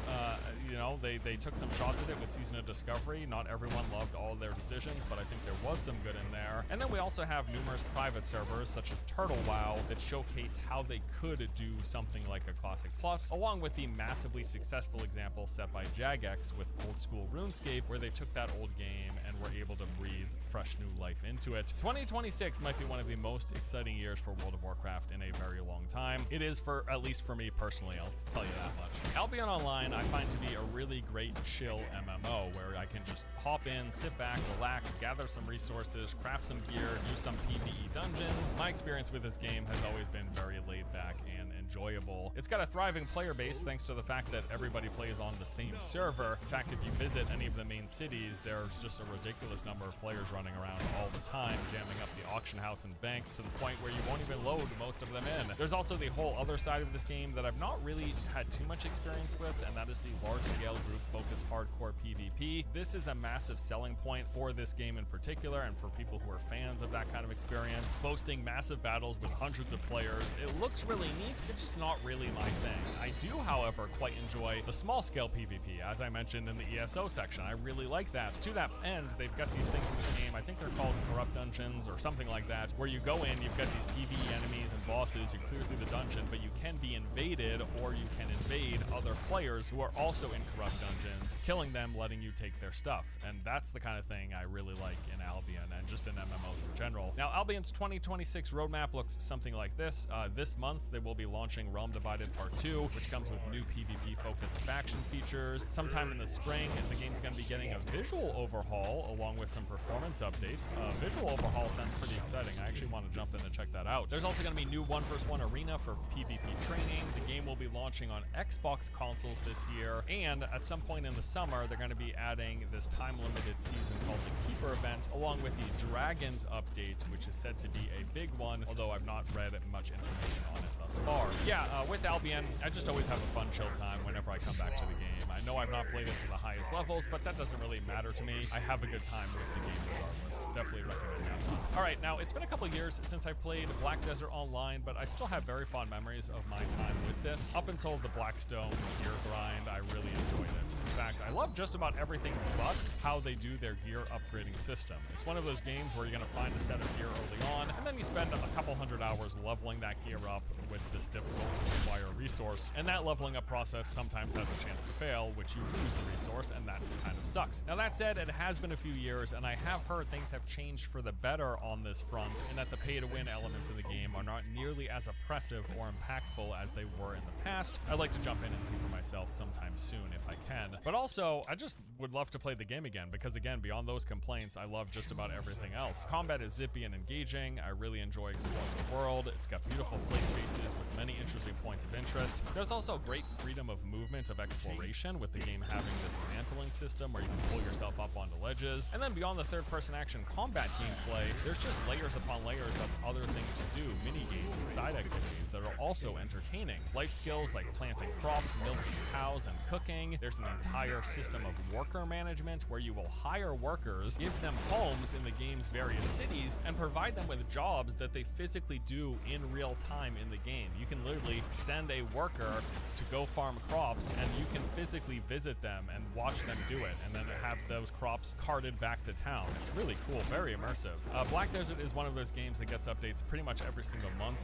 You know, they took some shots at it with Season of Discovery. Not everyone loved all of their decisions, but I think there was some good in there. And then we also have numerous private servers, such as Turtle WoW, that showcase how they could do something like a Classic Plus, along with the massively successful example set by Jagex with Old School RuneScape, where they took that old game and were able to breathe fresh new life into it. 2026 might be one of the most exciting years for World of Warcraft in a very long time. It is, for at least for me personally, I'll tell you that much. Albion Online I find to be a really great chill MMO where I can just hop in, sit back, relax, gather some resources, craft some gear, do some PvE dungeons. My experience with this game has always been very laid back and enjoyable. It's got a thriving player base thanks to the fact that everybody plays on the same server. In fact, if you visit any of the main cities, there's just a ridiculous number of players running around all the time, jamming up the auction house and banks to to the point where you won't even load most of them in. There's also the whole other side of this game that I've not really had too much experience with, and that is the large-scale group-focused hardcore PvP. This is a massive selling point for this game in particular, and for people who are fans of that kind of experience. Boasting massive battles with hundreds of players, it looks really neat, it's just not really my thing. I do, however, quite enjoy the small-scale PvP, as I mentioned in the ESO section. I really like that. To that end, they've got these things in this game, I think they're called Corrupt Dungeons or something like that, where you go in, you've got these PvE enemies and bosses, you clear through the dungeon, but you can be invaded, or you can invade other players who are also in Corrupt Dungeons, killing them, letting you take their stuff. And that's the kind of thing I really like in Albion and just in MMOs in general. Now, Albion's 2026 roadmap looks something like this. This month, they will be launching Realm Divided Part 2, which comes with new PvP-focused faction features. Sometime in the spring, the game's going to be getting a visual overhaul along with some performance updates. Visual overhaul sounds pretty exciting. I actually want to jump in and check that out. There's also going to be new 1v1 arena for PvP training. The game will be launching on Xbox consoles this year, and at some point in the summer, they're going to be adding this time-limited season called the Keeper event, along with the Dragons update, which is said to be a big one, although I've not read much information on it thus far. Yeah, with Albion, I just always have a fun chill time whenever I come back to the game. I know I've not played it to the highest levels, but that doesn't really matter to me. I have a good time with the game regardless. Definitely recommend that. All right, now it's been a couple years since I played Black Desert Online, but I still have very fond memories of my time with this. Up until the Blackstone gear grind, I really enjoyed it. In fact, I love just about everything but how they do their gear upgrading system. It's one of those games where you're going to find a set of gear early on, and then you spend a couple hundred hours leveling that gear up with this difficult to acquire resource, and that leveling up process sometimes has a chance to fail, which you lose the resource, and that kind of sucks. Now that said, it has been a few years, and I have heard things have changed for the better on this front, and that the pay-to-win elements in the game are not nearly as oppressive or impactful as they were in the past. I'd like to jump in and see for myself sometime soon if I can. But also, I just would love to play the game again, because again, beyond those complaints, I love just about everything else. Combat is zippy and engaging. I really enjoy exploring the world. It's got beautiful play spaces with many interesting points of interest. There's also great freedom of movement of exploration, with the game having this mantling system where you can pull yourself up onto ledges. And then beyond the third-person action combat gameplay, there's just layers upon layers of other things to do, mini-games and side activities that are also entertaining. Life skills like planting crops, milking cows, and cooking. There's an entire system of worker management where you will hire workers, give them homes in the game's various cities, and provide them with jobs that they physically do in real time in the game. You can literally send a worker to go farm crops, and you can physically visit them and watch them do it, and then have those crops carted back to town. It's really cool, very immersive. Black Desert is one of those games that gets updates pretty much every single month.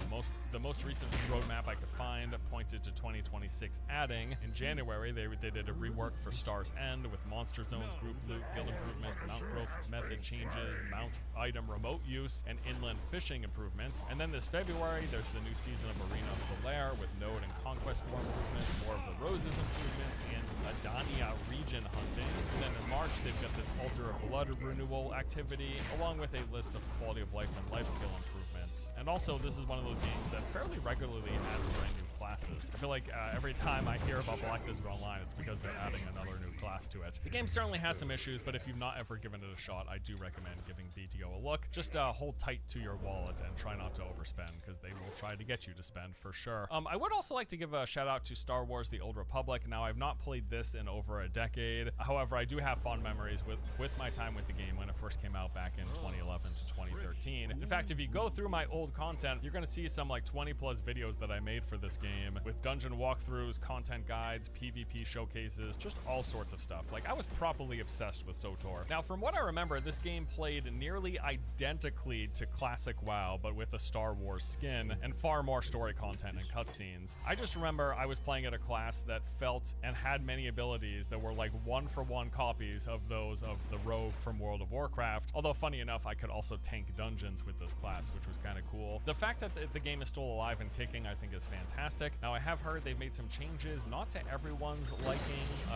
The most recent roadmap I could find pointed to 2026 adding. In January, they did a rework for Star's End with monster zones, group loot, guild improvements, mount growth method changes, mount item remote use, and inland fishing improvements. And then this February, there's the new season of Marina Solaire with node and conquest war improvements, more of the Roses improvements, and Adania region hunting. And then in March, they've got this Altar of Blood renewal activity, along with a list of quality of life and life skill improvements. And also, this is one of those games that fairly regularly adds brand new classes. I feel like every time I hear about Black Desert Online, it's because they're adding another new class to it. The game certainly has some issues, but if you've not ever given it a shot, I do recommend giving BTO a look. Just hold tight to your wallet and try not to overspend, because they will try to get you to spend for sure. I would also like to give a shout out to Star Wars: The Old Republic. Now, I've not played this in over a decade. However, I do have fond memories with my time with the game when it first came out back in 2011 to 2013. In fact, if you go through my old content, you're going to see some like 20 plus videos that I made for this game with dungeon walkthroughs, content guides, PvP showcases, just all sorts of stuff. Like, I was properly obsessed with SWTOR. Now, from what I remember, this game played nearly identically to classic WoW, but with a Star Wars skin and far more story content and cutscenes. I just remember I was playing at a class that felt and had many abilities that were like one-for-one copies of those of the Rogue from World of Warcraft. Although, funny enough, I could also tank dungeons with this class, which was kind of cool. The fact that the game is still alive and kicking, I think, is fantastic. Now, I have heard they've made some changes, not to everyone's liking.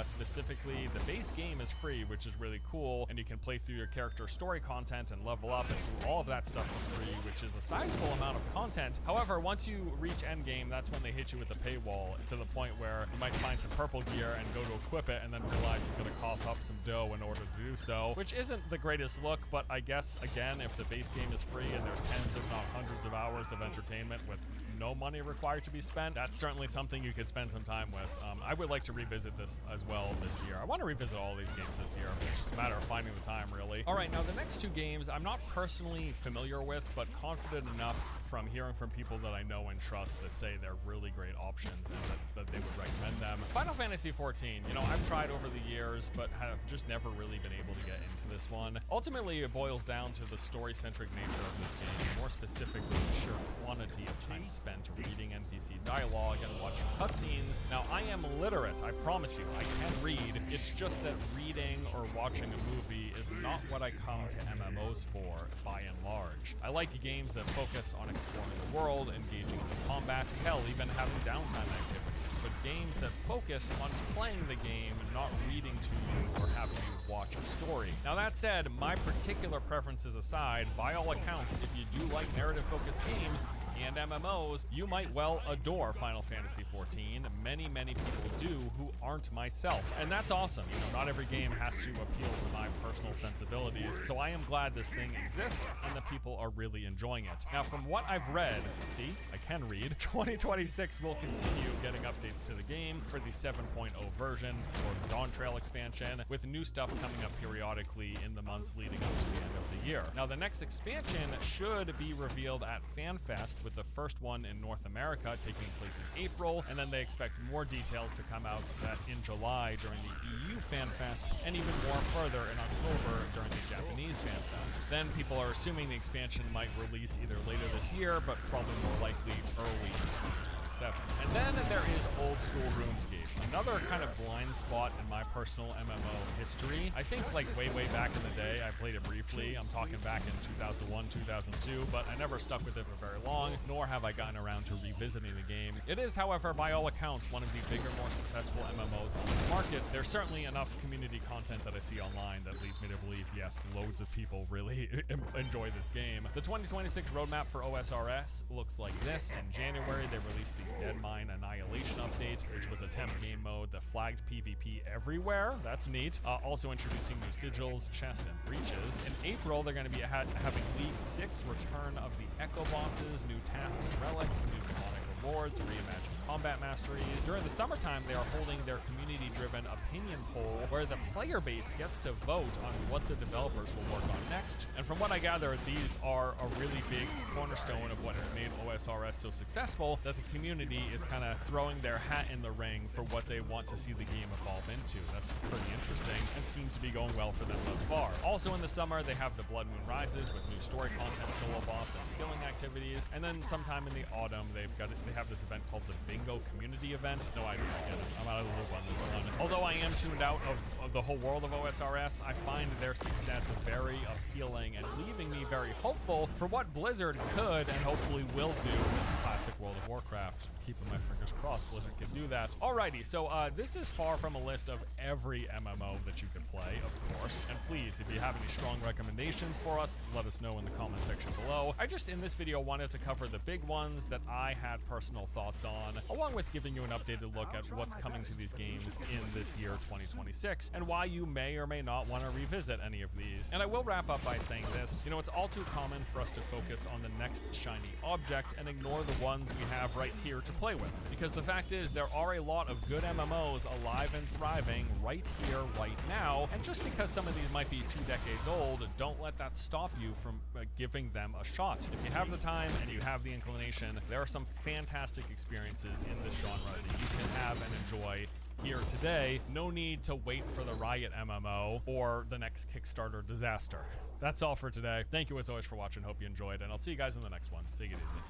Specifically, the base game is free, which is really cool, and you can play through your character story content and level up and do all of that stuff for free, which is a sizable amount of content. However, once you reach endgame, that's when they hit you with the paywall, to the point where you might find some purple gear and go to equip it, and then realize you've got to cough up some dough in order to do so, which isn't the greatest look, but I guess, again, if the base game is free and there's tens if not on hundreds of hours of entertainment with no money required to be spent, that's certainly something you could spend some time with. I would like to revisit this as well this year. I want to revisit all these games this year. It's just a matter of finding the time, really. All right, now the next two games I'm not personally familiar with, but confident enough from hearing from people that I know and trust that say they're really great options and that they would recommend them. Final Fantasy XIV, you know, I've tried over the years, but have just never really been able to get into this one. Ultimately, it boils down to the story-centric nature of this game, more specifically the sheer quantity of time spent reading NPC dialogue and watching cutscenes. Now, I am literate, I promise you, I can read. It's just that reading or watching a movie is not what I come to MMOs for, by and large. I like games that focus on exploring the world, engaging in the combat, hell, even having downtime activities, but games that focus on playing the game, not reading to you or having you watch a story. Now that said, my particular preferences aside, by all accounts, if you do like narrative-focused games and MMOs, you might well adore Final Fantasy XIV. Many people do who aren't myself. And that's awesome. You know, not every game has to appeal to my personal sensibilities. So I am glad this thing exists and that people are really enjoying it. Now, from what I've read, see, I can read, 2026 will continue getting updates to the game for the 7.0 version or Dawn Trail expansion, with new stuff coming up periodically in the months leading up to the end of the year. Now, the next expansion should be revealed at FanFest, with the first one in North America taking place in April, and then they expect more details to come out in July during the EU FanFest, and even more further in October during the Japanese FanFest. Then people are assuming the expansion might release either later this year, but probably more likely early 2027. And then there is old school RuneScape, another kind of blind spot in my personal MMO history. I think like way back in the day, I played it briefly. I'm talking back in 2001, 2002, but I never stuck with it for very long, nor have I gotten around to revisiting the game. It is, however, by all accounts, one of the bigger, more successful MMOs on the market. There's certainly enough community content that I see online that leads me to believe, yes, loads of people really enjoy this game. The 2026 roadmap for OSRS looks like this. In January, they released the Deadmine Annihilation update, which was a temp game mode that flagged PvP everywhere. That's neat. Also introducing new sigils, chests, and breaches. In April, they're going to be having League 6 return of the Echo bosses, new tasks and relics, new demonic rewards, reimagined combat masteries. During the summertime, they are holding their community-driven opinion poll, where the player base gets to vote on what the developers will work on next. And from what I gather, these are a really big cornerstone of what has made OSRS so successful, that the community is kind of throwing their hat in the ring for what they want to see the game evolve into. That's pretty interesting and seems to be going well for them thus far. Also in the summer, they have the Blood Moon Rises with new story content, solo boss, and skilling activities. And then sometime in the autumn, they have this event called the Bingo Community Event. No, I don't get it. I'm out of the loop on this one. Although I am tuned out of the whole world of OSRS, I find their success very appealing and leaving me very hopeful for what Blizzard could and hopefully will do with classic World of Warcraft. Keeping my fingers crossed Blizzard can do that. Alrighty, so this is far from a list of every MMO that you can play, of course. And please, if you have any strong recommendations for us, let us know in the comment section below. I just, in this video, wanted to cover the big ones that I had personal thoughts on, along with giving you an updated look at what's coming to these games in this year, 2026, and why you may or may not want to revisit any of these. And I will wrap up by saying this, you know, it's all too common for us to focus on the next shiny object and ignore the ones we have right here to play with. Because the fact is, there are a lot of good MMOs alive and thriving right here, right now, and just because some of these might be 2 decades old, don't let that stop you from giving them a shot. If you have the time and you have the inclination, there are some fantastic experiences in this genre that you can have and enjoy here today. No need to wait for the Riot MMO or the next Kickstarter disaster. That's all for today. Thank you as always for watching. Hope you enjoyed, and I'll see you guys in the next one. Take it easy.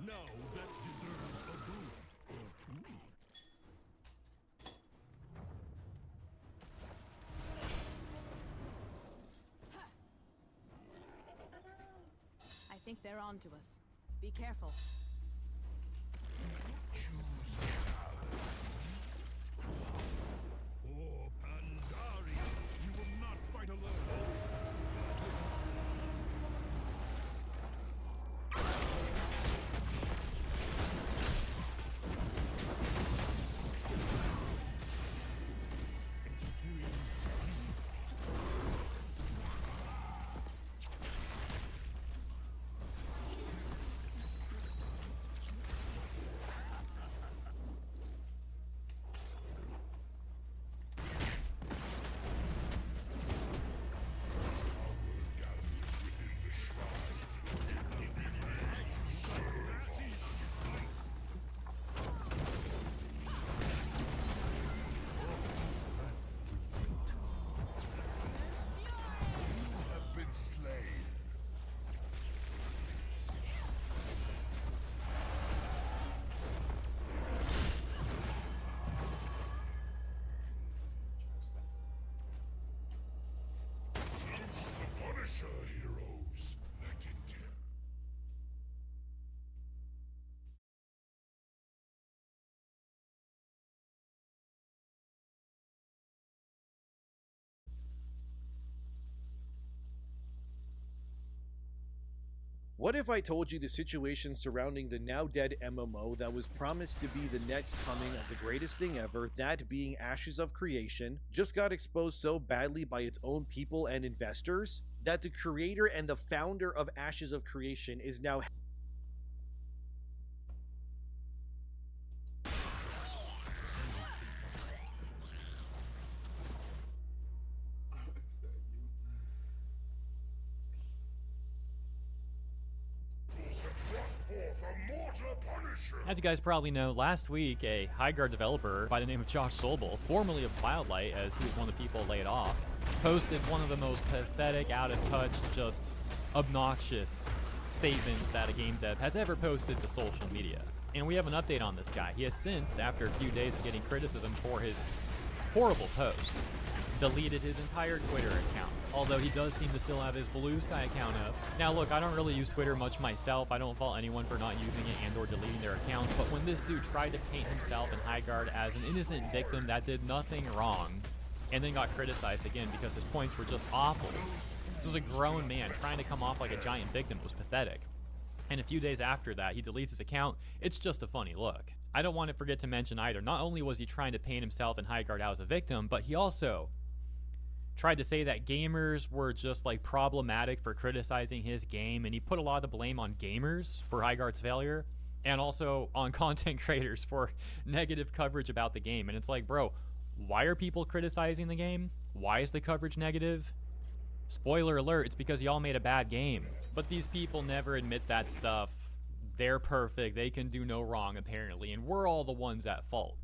Now that deserves a boon or two. I think they're on to us. Be careful. Choose talent. For Panda. What if I told you the situation surrounding the now dead MMO that was promised to be the next coming of the greatest thing ever, that being Ashes of Creation, just got exposed so badly by its own people and investors that the creator and the founder of Ashes of Creation is now As you guys probably know, last week a Highguard developer by the name of Josh Sobel, formerly of Wildlight, as he was one of the people laid off, posted one of the most pathetic, out of touch, just obnoxious statements that a game dev has ever posted to social media. And we have an update on this guy. He has since, after a few days of getting criticism for his horrible post, deleted his entire Twitter account, although he does seem to still have his Blue Sky account up. Now look, I don't really use Twitter much myself. I don't fault anyone for not using it and or deleting their accounts, but when this dude tried to paint himself and Highguard as an innocent victim that did nothing wrong, and then got criticized again because his points were just awful. This was a grown man trying to come off like a giant victim. It was pathetic. And a few days after that, he deletes his account. It's just a funny look. I don't want to forget to mention either, not only was he trying to paint himself and Highguard out as a victim, but he also tried to say that gamers were just like problematic for criticizing his game, and he put a lot of the blame on gamers for Highguard's failure and also on content creators for negative coverage about the game. And it's like, bro, why are people criticizing the game? Why is the coverage negative? Spoiler alert, it's because y'all made a bad game. But these people never admit that stuff. They're perfect, they can do no wrong apparently, and we're all the ones at fault.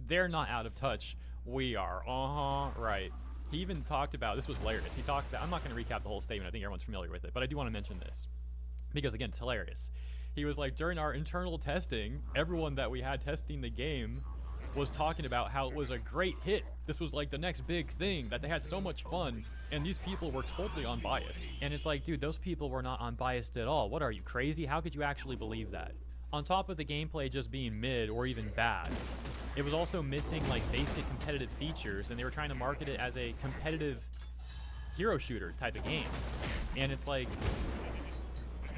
They're not out of touch, we are. Right. He even talked about, this was hilarious, he talked about, I'm not going to recap the whole statement, I think everyone's familiar with it, but I do want to mention this, because again, it's hilarious. He was like, during our internal testing, everyone that we had testing the game was talking about how it was a great hit. This was like the next big thing, that they had so much fun, and these people were totally unbiased. And it's like, dude, those people were not unbiased at all. What are you, crazy? How could you actually believe that? On top of the gameplay just being mid or even bad, it was also missing like basic competitive features, and they were trying to market it as a competitive hero shooter type of game. And it's like,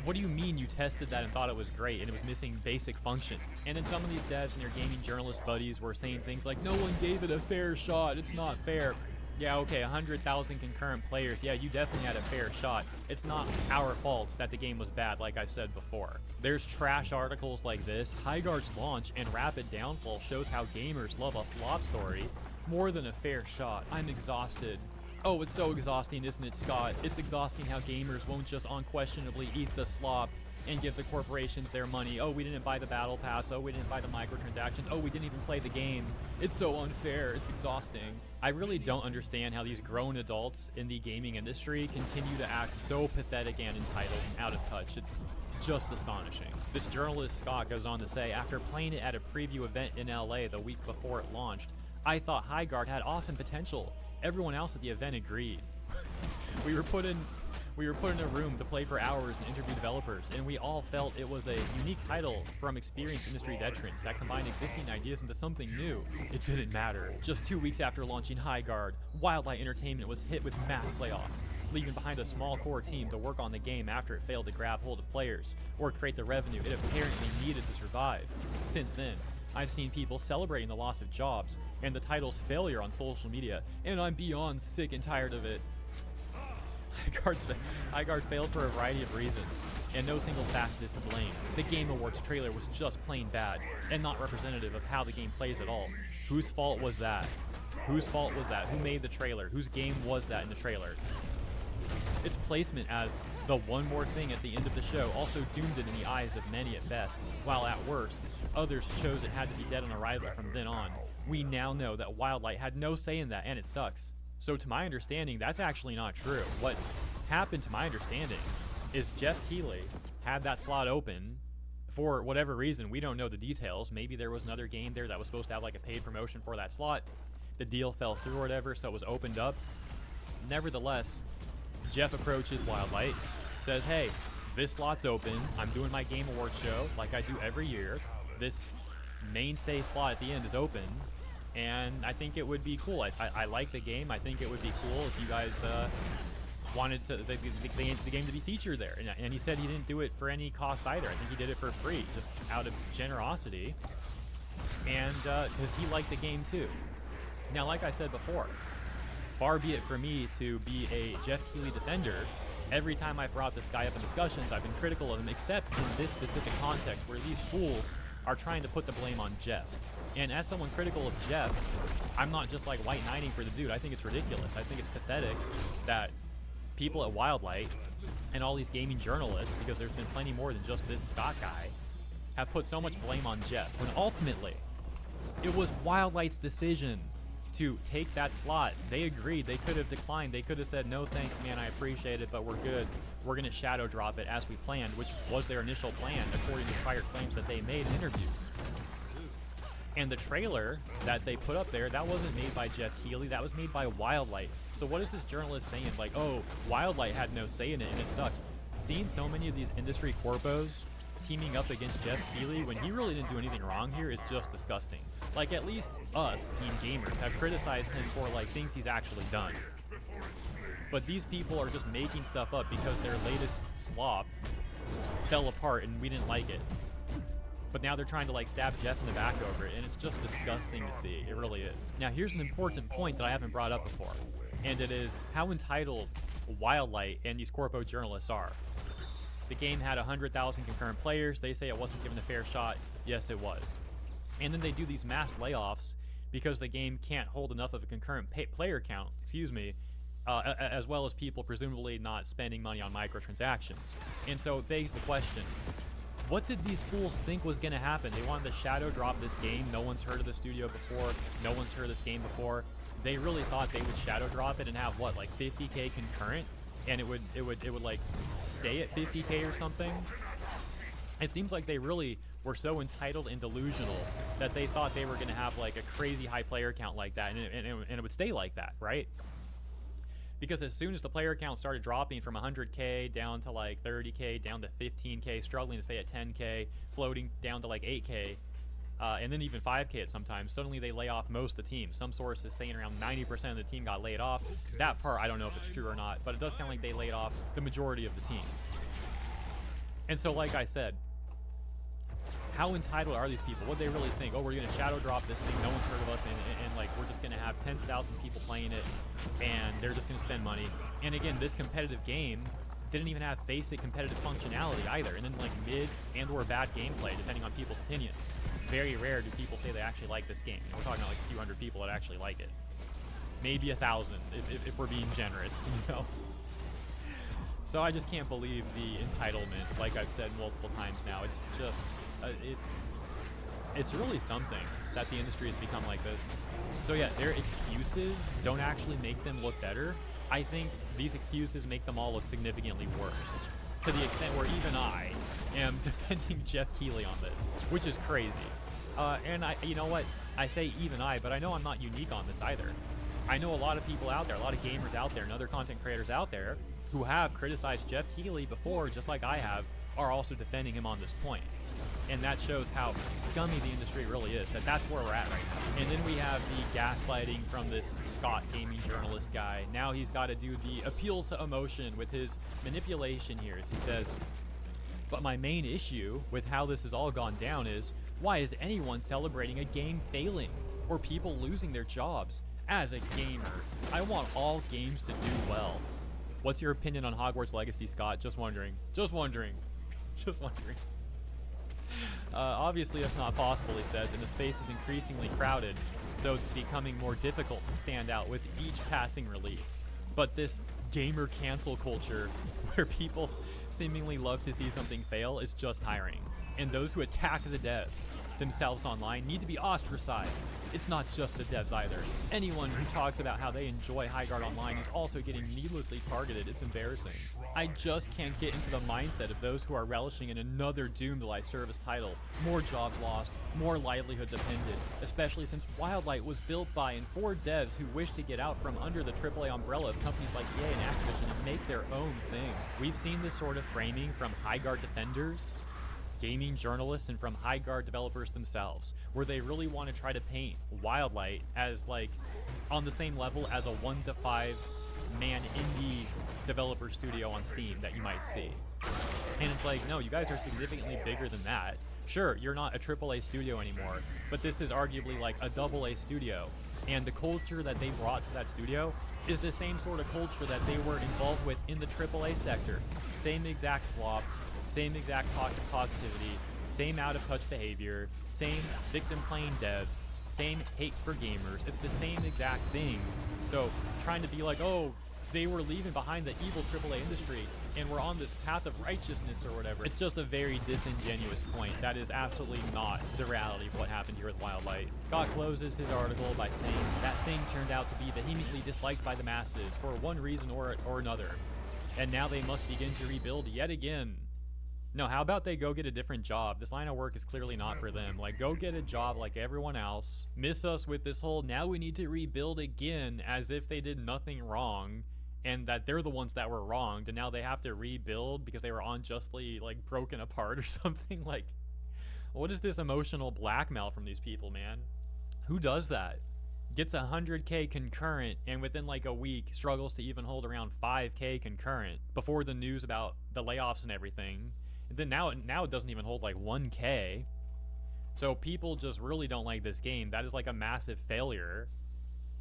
what do you mean you tested that and thought it was great and it was missing basic functions? And then some of these devs and their gaming journalist buddies were saying things like, no one gave it a fair shot, it's not fair. Yeah, okay, 100,000 concurrent players. Yeah, you definitely had a fair shot. It's not our fault that the game was bad, like I said before. There's trash articles like this. Highguard's launch and rapid downfall shows how gamers love a flop story more than a fair shot. I'm exhausted. Oh, it's so exhausting, isn't it, Scott? It's exhausting how gamers won't just unquestionably eat the slop and give the corporations their money. Oh, we didn't buy the battle pass. Oh, we didn't buy the microtransactions. Oh, we didn't even play the game. It's so unfair. It's exhausting. I really don't understand how these grown adults in the gaming industry continue to act so pathetic and entitled and out of touch. It's just astonishing. This journalist, Scott, goes on to say, after playing it at a preview event in LA the week before it launched, I thought Highguard had awesome potential. Everyone else at the event agreed. We were put in a room to play for hours and interview developers, and we all felt it was a unique title from experienced industry veterans that combined existing ideas into something new. It didn't matter. Just 2 weeks after launching Highguard, Wildlight Entertainment was hit with mass layoffs, leaving behind a small core team to work on the game after it failed to grab hold of players or create the revenue it apparently needed to survive. Since then, I've seen people celebrating the loss of jobs and the title's failure on social media, and I'm beyond sick and tired of it. Highguard failed for a variety of reasons, and no single facet is to blame. The Game Awards trailer was just plain bad, and not representative of how the game plays at all. Whose fault was that? Whose fault was that? Who made the trailer? Whose game was that in the trailer? Its placement as the one more thing at the end of the show also doomed it in the eyes of many at best, while at worst, others chose it had to be dead on arrival from then on. We now know that Wildlight had no say in that, and it sucks. So to my understanding, that's actually not true. What happened, to my understanding, is Jeff Keighley had that slot open for whatever reason. We don't know the details. Maybe there was another game there that was supposed to have like a paid promotion for that slot. The deal fell through or whatever, so it was opened up. Nevertheless, Jeff approaches Wildlight, says, hey, this slot's open. I'm doing my Game Awards show like I do every year. This mainstay slot at the end is open, and I think it would be cool. I like the game. I think it would be cool if you guys wanted the game to be featured there, and he said he didn't do it for any cost either. I think he did it for free, just out of generosity, and because he liked the game too. Now, like I said before, far be it for me to be a Jeff Keighley defender. Every time I've brought this guy up in discussions, I've been critical of him, except in this specific context where these fools are trying to put the blame on Jeff. And as someone critical of Jeff, I'm not just like white knighting for the dude. I think it's ridiculous. I think it's pathetic that people at Wildlight and all these gaming journalists, because there's been plenty more than just this Scott guy, have put so much blame on Jeff, when ultimately it was Wildlight's decision to take that slot. They agreed. They could have declined. They could have said, no thanks, man, I appreciate it, but we're good. We're going to shadow drop it as we planned, which was their initial plan according to prior claims that they made in interviews. And the trailer that they put up there, that wasn't made by Jeff Keighley, that was made by Wildlight. So what is this journalist saying? Like, oh, Wildlight had no say in it and it sucks. Seeing so many of these industry corpos teaming up against Jeff Keighley when he really didn't do anything wrong here is just disgusting. Like, at least us, Team Gamers, have criticized him for like things he's actually done. But these people are just making stuff up because their latest slop fell apart and we didn't like it. But now they're trying to like stab Jeff in the back over it, and it's just disgusting to see. It really is. Now here's an important point that I haven't brought up before, and it is how entitled Wildlight and these corpo journalists are. The game had 100,000 concurrent players. They say it wasn't given a fair shot. Yes, it was. And then they do these mass layoffs because the game can't hold enough of a concurrent player count, as well as people presumably not spending money on microtransactions. And so it begs the question, what did these fools think was going to happen? They wanted to shadow drop this game. No one's heard of the studio before. No one's heard of this game before. They really thought they would shadow drop it and have what, like 50k concurrent, and it would like stay at 50k or something. It seems like they really were so entitled and delusional that they thought they were going to have like a crazy high player count like that, and it would stay like that, right? Because as soon as the player count started dropping from 100k down to like 30k, down to 15k, struggling to stay at 10k, floating down to like 8k, and then even 5k at sometimes, suddenly they lay off most of the team. Some sources saying around 90% of the team got laid off. That part, I don't know if it's true or not, but it does sound like they laid off the majority of the team. And so, like I said, how entitled are these people? What do they really think? Oh, we're going to shadow drop this thing, no one's heard of us, and like we're just going to have tens of thousands of people playing it, and they're just going to spend money. And again, this competitive game didn't even have basic competitive functionality either, and then like mid and or bad gameplay, depending on people's opinions. Very rare do people say they actually like this game. We're talking about like a few hundred people that actually like it. Maybe 1,000, if we're being generous, you know? So I just can't believe the entitlement, like I've said multiple times now. It's just, it's really something that the industry has become like this. So yeah, their excuses don't actually make them look better. I think these excuses make them all look significantly worse, to the extent where even I am defending Jeff Keighley on this, which is crazy. And you know what? I say even I, but I know I'm not unique on this either. I know a lot of people out there, a lot of gamers out there, and other content creators out there who have criticized Jeff Keighley before, just like I have, are also defending him on this point. And that shows how scummy the industry really is, that's where we're at right now. And then we have the gaslighting from this Scott gaming journalist guy. Now he's got to do the appeal to emotion with his manipulation here, as he says, but my main issue with how this has all gone down is, why is anyone celebrating a game failing or people losing their jobs? As a gamer, I want all games to do well. What's your opinion on Hogwarts Legacy, Scott? Just wondering. Just wondering. Just wondering. Obviously that's not possible, he says, and the space is increasingly crowded, so it's becoming more difficult to stand out with each passing release. But this gamer cancel culture, where people seemingly love to see something fail, is just tiring. And those who attack the devs themselves online need to be ostracized. It's not just the devs either. Anyone who talks about how they enjoy Highguard Online is also getting needlessly targeted. It's embarrassing. I just can't get into the mindset of those who are relishing in another doomed live service title. More jobs lost, more livelihoods upended, especially since Wildlight was built by and for devs who wish to get out from under the AAA umbrella of companies like EA and Activision and make their own thing. We've seen this sort of framing from Highguard defenders, gaming journalists, and from Highguard developers themselves, where they really want to try to paint Wildlight as like on the same level as a 1 to 5 man indie developer studio on Steam that you might see. And it's like, no, you guys are significantly bigger than that. Sure, you're not a AAA studio anymore, but this is arguably like a AA studio. And the culture that they brought to that studio is the same sort of culture that they were involved with in the AAA sector. Same exact slop, same exact toxic positivity, same out-of-touch behavior, same victim-playing devs, same hate for gamers. It's the same exact thing. So trying to be like, oh, they were leaving behind the evil AAA industry and we're on this path of righteousness or whatever. It's just a very disingenuous point. That is absolutely not the reality of what happened here with Wildlight. Scott closes his article by saying that thing turned out to be vehemently disliked by the masses for one reason or another. And now they must begin to rebuild yet again. No, how about they go get a different job? This line of work is clearly not for them. Like, go get a job like everyone else. Miss us with this whole, now we need to rebuild again, as if they did nothing wrong, and that they're the ones that were wronged, and now they have to rebuild because they were unjustly, like, broken apart or something. Like, what is this emotional blackmail from these people, man? Who does that? Gets 100K concurrent, and within like a week struggles to even hold around 5K concurrent before the news about the layoffs and everything. And then now it doesn't even hold like 1K. So people just really don't like this game. That is like a massive failure.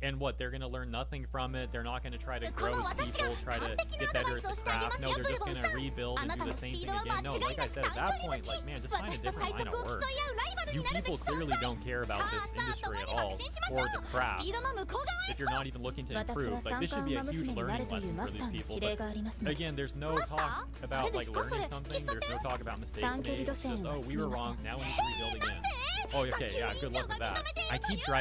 And what, they're going to learn nothing from it? They're not going to try to grow as people, try to get better at the craft? No, they're just going to rebuild and do the same thing again? No, like I said, at that point, like, man, just find a different line of work. You people clearly don't care about this industry at all, or the craft, if you're not even looking to improve. Like, this should be a huge learning lesson for these people. But again, there's no talk about, like, learning something. There's no talk about mistakes made. It's just, oh, we were wrong, now we need to rebuild again. Oh, okay, yeah, good luck with that. I keep driving